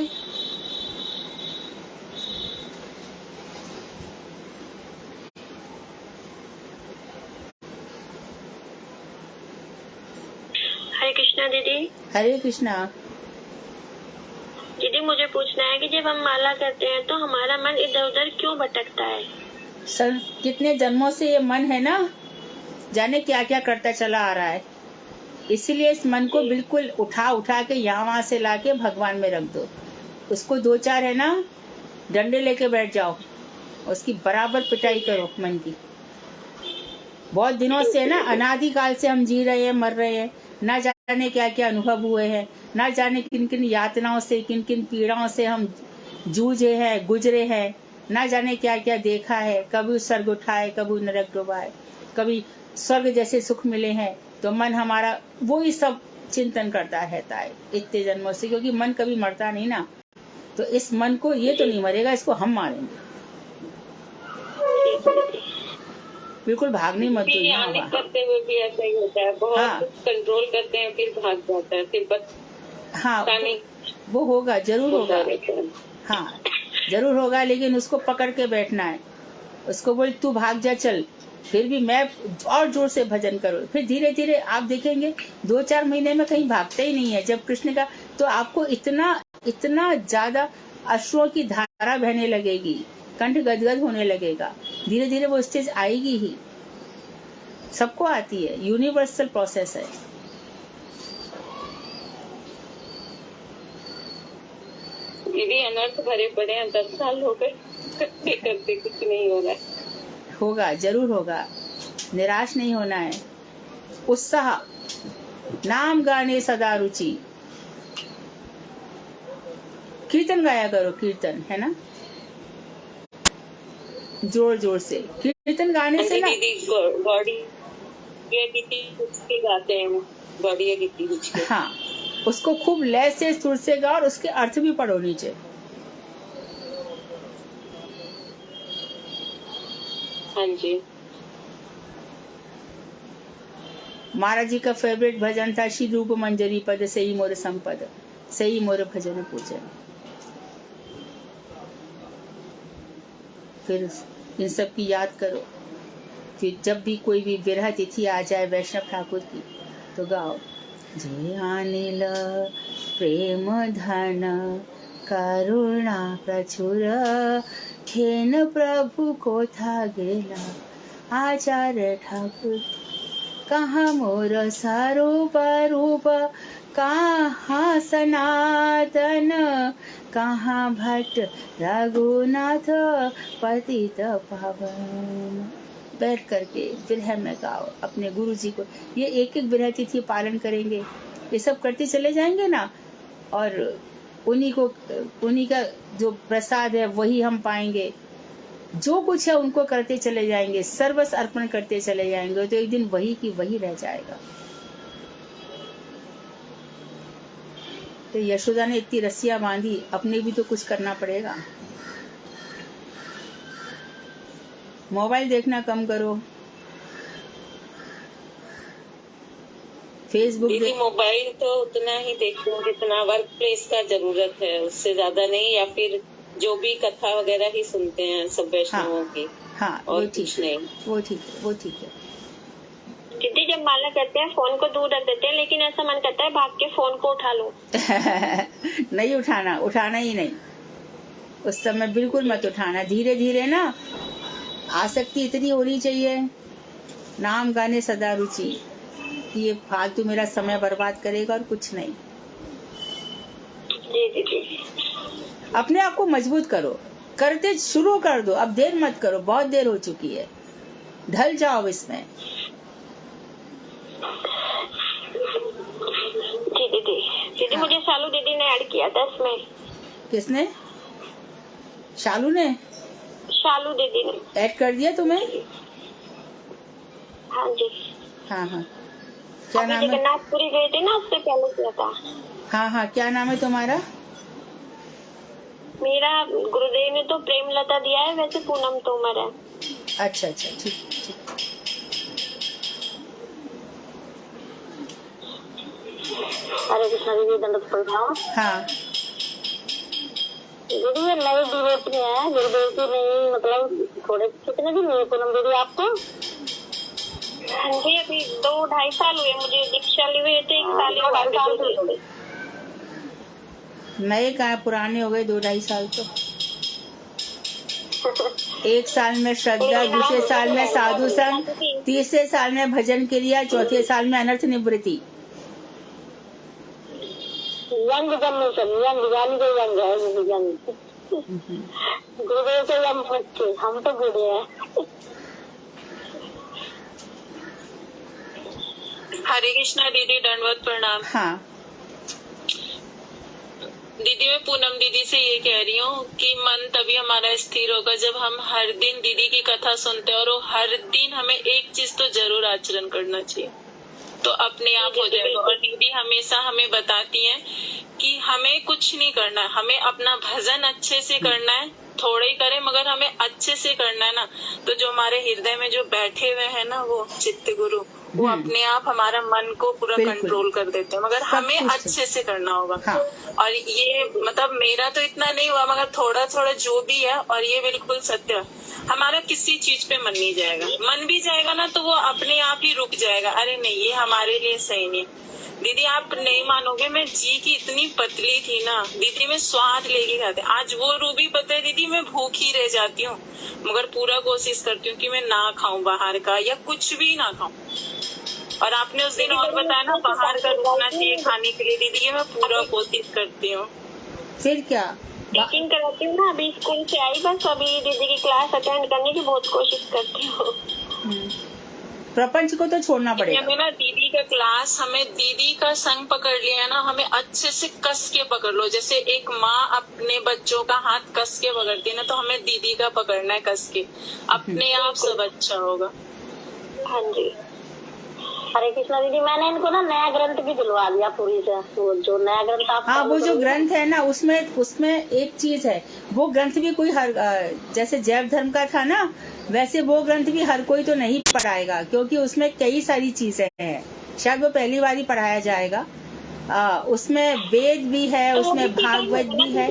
हरे कृष्णा दीदी। हरे कृष्णा। दीदी मुझे पूछना है कि जब हम माला करते हैं तो हमारा मन इधर उधर क्यों भटकता है। सर कितने जन्मों से ये मन है ना, जाने क्या क्या करता चला आ रहा है। इसीलिए इस मन को बिल्कुल उठा उठा के यहाँ वहां से लाके भगवान में रख दो। उसको दो चार है ना डंडे लेके बैठ जाओ, उसकी बराबर पिटाई करो मन की। बहुत दिनों से ना, अनादिकाल से हम जी रहे हैं, मर रहे हैं, ना जाने क्या क्या अनुभव हुए हैं, ना जाने किन किन यातनाओं से, किन किन पीड़ाओं से हम जूझे हैं, गुजरे हैं। ना जाने क्या क्या देखा है, कभी स्वर्ग उठाए, कभी नरक डुबाए, कभी स्वर्ग जैसे सुख मिले हैं, तो मन हमारा वही सब चिंतन करता रहता है इतने जन्मों से, क्योंकि मन कभी मरता नहीं ना। तो इस मन को, ये तो नहीं मरेगा, इसको हम मारेंगे। बिल्कुल भागने मत दो फिर यहाँ आने वहाँ। करते हुए भी ऐसा ही होता है, बहुत हाँ। कंट्रोल करते हैं फिर भाग जाता है, फिर हाँ, पता नहीं वो होगा, जरूर होता होगा। रहता है। हाँ, जरूर होगा, लेकिन उसको पकड़ के बैठना है। उसको बोल तू भाग जा, चल, फिर भी मैं और जोर से भजन करो। फिर धीरे धीरे आप देखेंगे 2-4 महीने में कहीं भागते ही नहीं है। जब कृष्ण का, तो आपको इतना इतना ज्यादा अश्रुओं की धारा बहने लगेगी, कंठ गदगद होने लगेगा। धीरे धीरे वो स्टेज आएगी ही, सबको आती है, यूनिवर्सल प्रोसेस है। दीदी अनर्थ भरे पड़े हैं, 10 साल हो गए, करते करते कुछ नहीं हो रहा है। होगा, जरूर होगा, निराश नहीं होना है। उत्साह, नाम गाने सदा रुचि, कीर्तन गाया करो, कीर्तन है ना, जोर जोर से कीर्तन गाने से ना। दीदी बॉडी ये गीती कुछ के गाते हैं, बॉडी ये गीती कुछ के। हाँ, उसको खूब लय से सुर से गाओ, और उसके अर्थ भी पढ़ो नीचे। हाँ जी। महाराज जी का फेवरेट भजन था, श्री रूप मंजरी पद सही मोर संपद, सही मोर भजन पूजन। फिर इन सब की याद करो। फिर जब भी कोई भी विरह तिथि आ जाए वैष्णव ठाकुर की, तो गाओ, जय अनिल प्रेम धन करुणा प्रचुर, खेन प्रभु को था गेला आचार्य ठाकुर, कहाँ मोर स्वरूप रूप, कहाँ सनातन, कहाँ भट्ट रघुनाथ पतित पावन। बैठ करके विरह में गाओ अपने गुरु जी को। ये एक एक विरह तिथि पालन करेंगे, ये सब करते चले जाएंगे ना, और उन्हीं का जो प्रसाद है वही हम पाएंगे। जो कुछ है उनको करते चले जाएंगे, सर्वस्व अर्पण करते चले जाएंगे, तो एक दिन वही की वही रह जाएगा। तो यशोदा ने इतनी रस्सियां बांधी, अपने भी तो कुछ करना पड़ेगा। मोबाइल देखना कम करो, फेसबुक दीदी मोबाइल तो उतना ही देखती हूँ जितना वर्क प्लेस का जरूरत है, उससे ज्यादा नहीं, या फिर जो भी कथा वगैरह ही सुनते हैं सब वैष्णवों की। हाँ, और वो कुछ ठीक है, नहीं। वो ठीक है, वो ठीक है। दीदी जब माला करते हैं फोन को दूर रख देते हैं, लेकिन ऐसा मन करता है भाग के फोन को उठा लो। नहीं उठाना, उठाना ही नहीं, उस समय बिल्कुल मत उठाना। धीरे धीरे ना आसक्ति इतनी होनी चाहिए, नाम गाने सदा रुचि, ये फालतू मेरा समय बर्बाद करेगा और कुछ नहीं। जी दीदी। अपने आप को मजबूत करो, करते शुरू कर दो, अब देर मत करो, बहुत देर हो चुकी है, ढल जाओ इसमें। जी दीदी। दीदी हाँ। मुझे शालू दीदी ने ऐड किया था इसमें। किसने? शालू ने शालू दीदी ने ऐड कर दिया तुम्हें? हाँ जी। हाँ हाँ, क्या अभी नाम है? जगन्नाथपुरी गए थे ना, उससे पहले किया था। हाँ हाँ, क्या नाम है तुम्हारा? मेरा गुरुदेव ने तो प्रेमलता दिया है, वैसे पूनम तोमर है। अच्छा अच्छा, ठीक ठीक। अरे कृष्णा दीदी दंडक प्रणाम। हाँ दीदी ये नई डिवोटी है, गुरुदेव की नई, मतलब थोड़े कितने दिन हुए पूनम दीदी आपको? हाँ जी, अभी 2-2.5 साल हुए मुझे दीक्षा लिए हुए थे, 1 साल ही। नए कहाँ, पुराने हो गए 2-2.5 साल तो। 1 साल में श्रद्धा, दूसरे साल में साधु संग, तीसरे साल में भजन क्रिया, चौथे साल में अनर्थ निवृत्ति। यंग जनरेशन, यंग यानी कि यंग है, यंग गुरुदेव के यंग बच्चे, हम तो बूढ़े हैं। हरे कृष्णा दीदी, दंडवत प्रणाम। हाँ दीदी मैं पूनम दीदी से ये कह रही हूँ कि मन तभी हमारा स्थिर होगा जब हम हर दिन दीदी की कथा सुनते हैं, और वो हर दिन हमें एक चीज तो जरूर आचरण करना चाहिए, तो अपने आप हो जाएगा। और दीदी हमेशा हमें बताती हैं कि हमें कुछ नहीं करना है, हमें अपना भजन अच्छे से करना है, थोड़े ही करें मगर हमें अच्छे से करना है ना। तो जो हमारे हृदय में जो बैठे हुए हैं ना वो चित्त गुरु, वो अपने आप हमारा मन को पूरा कंट्रोल कर देते हैं, मगर हमें अच्छे से करना होगा। हाँ। और ये मतलब मेरा तो इतना नहीं हुआ, मगर थोड़ा थोड़ा जो भी है, और ये बिल्कुल सत्य है, हमारा किसी चीज पे मन नहीं जाएगा। मन भी जाएगा ना तो वो अपने आप ही रुक जाएगा, अरे नहीं ये हमारे लिए सही नहीं। दीदी आप नहीं मानोगे, मैं जी की इतनी पतली थी ना दीदी, मैं स्वाद लेके खाते, आज वो रूबी पता है दीदी, मैं भूखी रह जाती हूँ, मगर पूरा कोशिश करती हूँ कि मैं ना खाऊं बाहर का या कुछ भी ना खाऊं। और आपने उस दिन और बताया ना बाहर का रुकना चाहिए खाने के लिए, दीदी ये मैं पूरा कोशिश करती हूँ। फिर क्या, टीचिंग कराती हूँ ना, अभी स्कूल से आई बस, अभी दीदी की क्लास अटेंड करने की बहुत कोशिश करती हूँ। प्रपंच को तो छोड़ना पड़ेगा। हमें ना दीदी का क्लास, हमें दीदी का संग पकड़ लिया है ना, हमें अच्छे से कस के पकड़ लो। जैसे एक माँ अपने बच्चों का हाथ कस के पकड़ती है ना, तो हमें दीदी का पकड़ना है कस के, अपने आप सब अच्छा होगा। हाँ जी, हरे कृष्णा दीदी। मैंने इनको ना नया ग्रंथ भी दिलवा दिया पूरी से, वो जो नया ग्रंथ आप, हाँ वो जो ग्रंथ है ना उसमें एक चीज है, वो ग्रंथ भी कोई हर जैसे जैव धर्म का था ना, वैसे वो ग्रंथ भी हर कोई तो नहीं पढ़ाएगा, क्योंकि उसमें कई सारी चीजें हैं, शायद वो पहली बार ही पढ़ाया जाएगा। उसमें वेद भी है, उसमें भागवत भी है,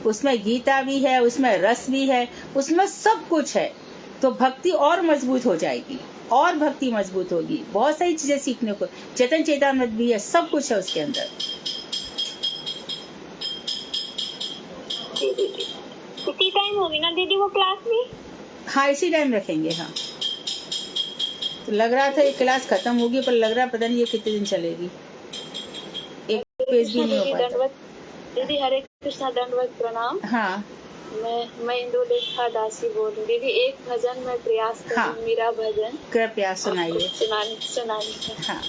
उसमें गीता भी है, उसमें रस भी है, उसमें सब कुछ है। तो भक्ति और मजबूत हो जाएगी, और भक्ति मजबूत होगी, बहुत सारी चीजें सीखने को, चेतन चेतामृत भी है, सब कुछ है उसके अंदर। इसी टाइम होगी ना दीदी वो क्लास भी? हाँ इसी टाइम रखेंगे। हाँ तो लग रहा था ये क्लास खत्म होगी, पर लग रहा पता नहीं ये कितने दिन चलेगी, एक पेज भी नहीं हो पाता। दीदी हरे कृष्णा दंडवत प्रणाम। हाँ मैं इंदुलेखा दासी बोल रही हूँ। दीदी एक भजन में प्रयास करूँ। हाँ। मेरा भजन कृपया सुनाइए। सुनाने हाँ।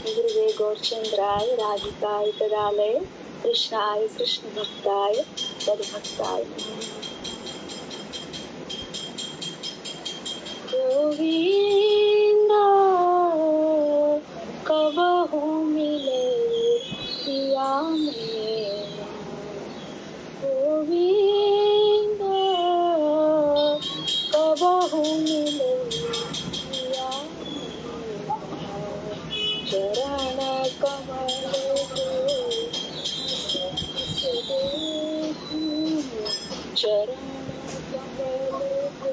गुरुवे गौरचंद्राय राधिकाय तदालय कृष्णाय कृष्ण भक्ताय तद्भक्ताय गोविंदा कबहु मिले पिया मेरा, गोविंदा कबहु मिले पिया मेरा, चरण कमल चरण कमल को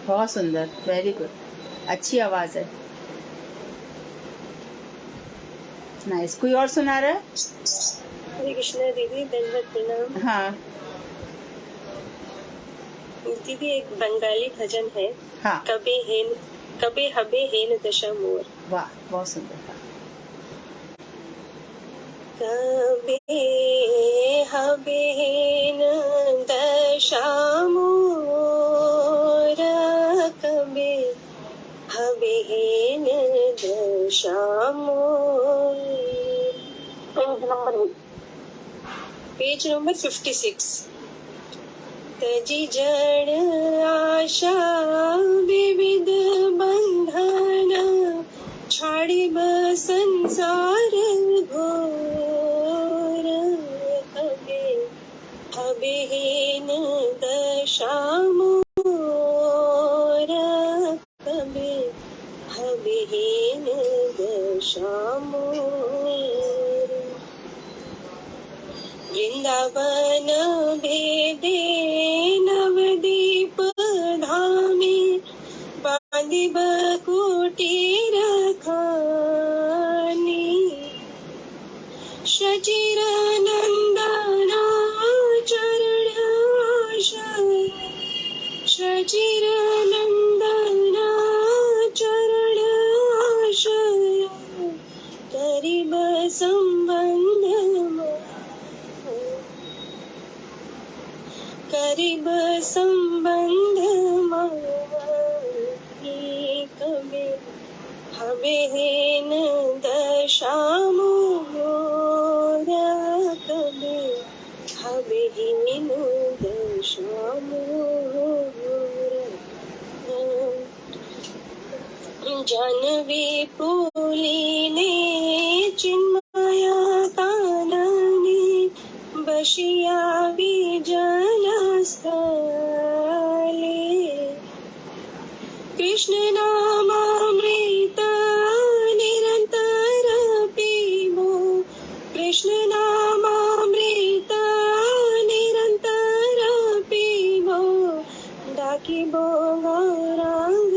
बहुत सुंदर, वेरी गुड, अच्छी आवाज है, नाइस। कोई और सुना रहा है? हरे कृष्णा दीदी, दंडवत प्रणाम। हाँ दीदी एक बंगाली भजन है, हाँ, कबे हबे हेन दशा मोर। वाह, बहुत सुंदर था। कबे हबे हेन दशा मोर, कबे हबे हेन दशा मोर। Page number 56। तजी जड़ आशा विविध बंधन, छाड़ी संसार घोर, कबे हबे हेन दशा मोर, कबे हबे हेन दशा मोर। वृंदावन भेदे नवदीप धामे, बांधी बकुटीर खानी, शचिर नंदना चरण आश्रय, शचिर नंदना चरण आश्रय, करीब संबंध करीब संबंध माही, कबे हबे हेन दशा मोर, कबे हबे हेन दशा मोर। जानवी पुलिने चिन्मया कानने, बशिया विजन स्थले, कृष्ण नामामृत निरंतर पीबो, कृष्ण नामामृत निरंतर पीबो, डाकिबो गौरांग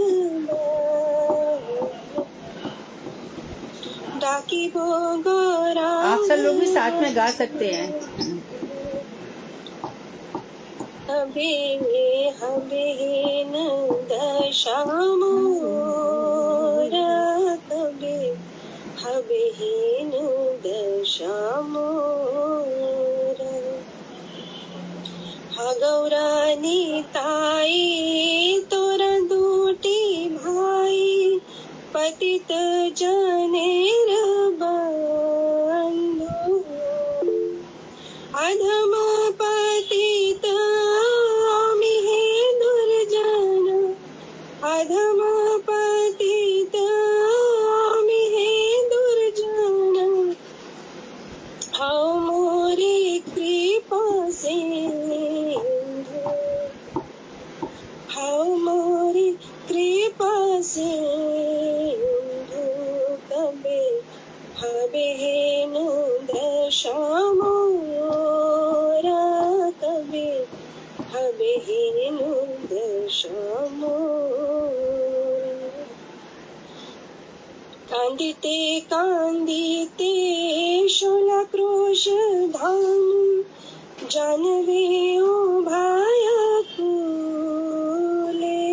डाकिबो गौरांग। आप सब लोग भी साथ में गा सकते हैं। हबे हबे हेन दशा मोर, कबे हबे हेन दशा मोर। हा गौरानी ताई तोरा दूटी भाई, पतित जनेर बंधु, अधम पतित आमि हे दुर्जन, अधम पतित आमि हे दुर्जन, आओ मोरी कृपा सिंधु, आओ मोरी कृपा सिंधु, कबे हबे हेन दशा मोर, कबे हबे हेन दशा मोर। कांदिते कांदिते शूला क्रोश धाम, जानवे ओ भाया कूले,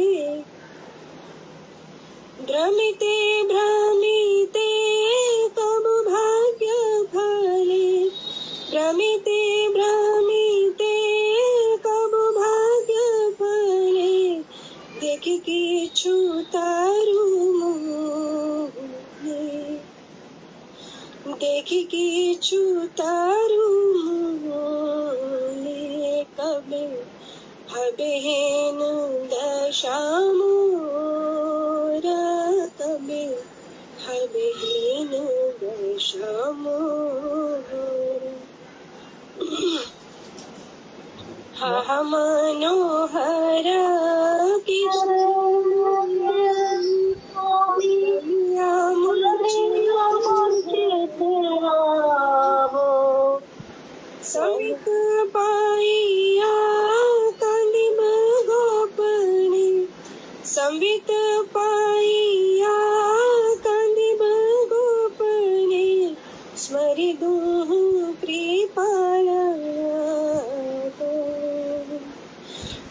भ्रमिते भ्रमिते कब भाग्य फले, भ्रमिते भ्रमिते कब भाग्य फले, देख के छूतारू मोले, देख के छूतारू मोले, कबे हबे हेन दशा मोर, कबे हबे हेन दशा मोर। हा मनोहर सविक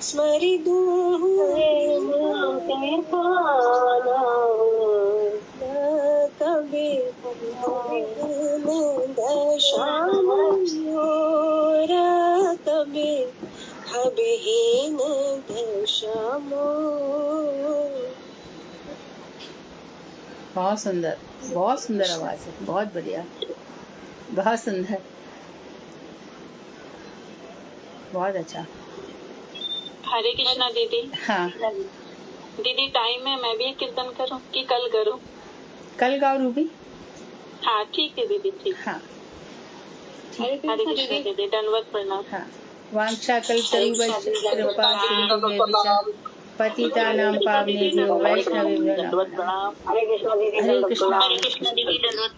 स्मरिदु कभी कभी हबहीन दशमो। बहुत सुंदर आवाज है, बहुत बढ़िया, बहुत सुंदर, बहुत अच्छा। हरे कृष्णा दीदी। हाँ, दीदी टाइम है, मैं भी एक कीर्तन करूं कि कल करूं? कल गाओ रूबी। हाँ ठीक है दीदी, ठीक। हाँ हरे कृष्णा दीदी, दंडवत प्रणाम। हाँ। वाञ्छाकल्पतरुभ्यश्च कृपा सिन्धुभ्यश्च पतितानां पावनेभ्यो वैष्णवेभ्यो नमः। हरे कृष्णा दीदी हरे कृष्णा। हरे कृष्णा दीदी दंडवत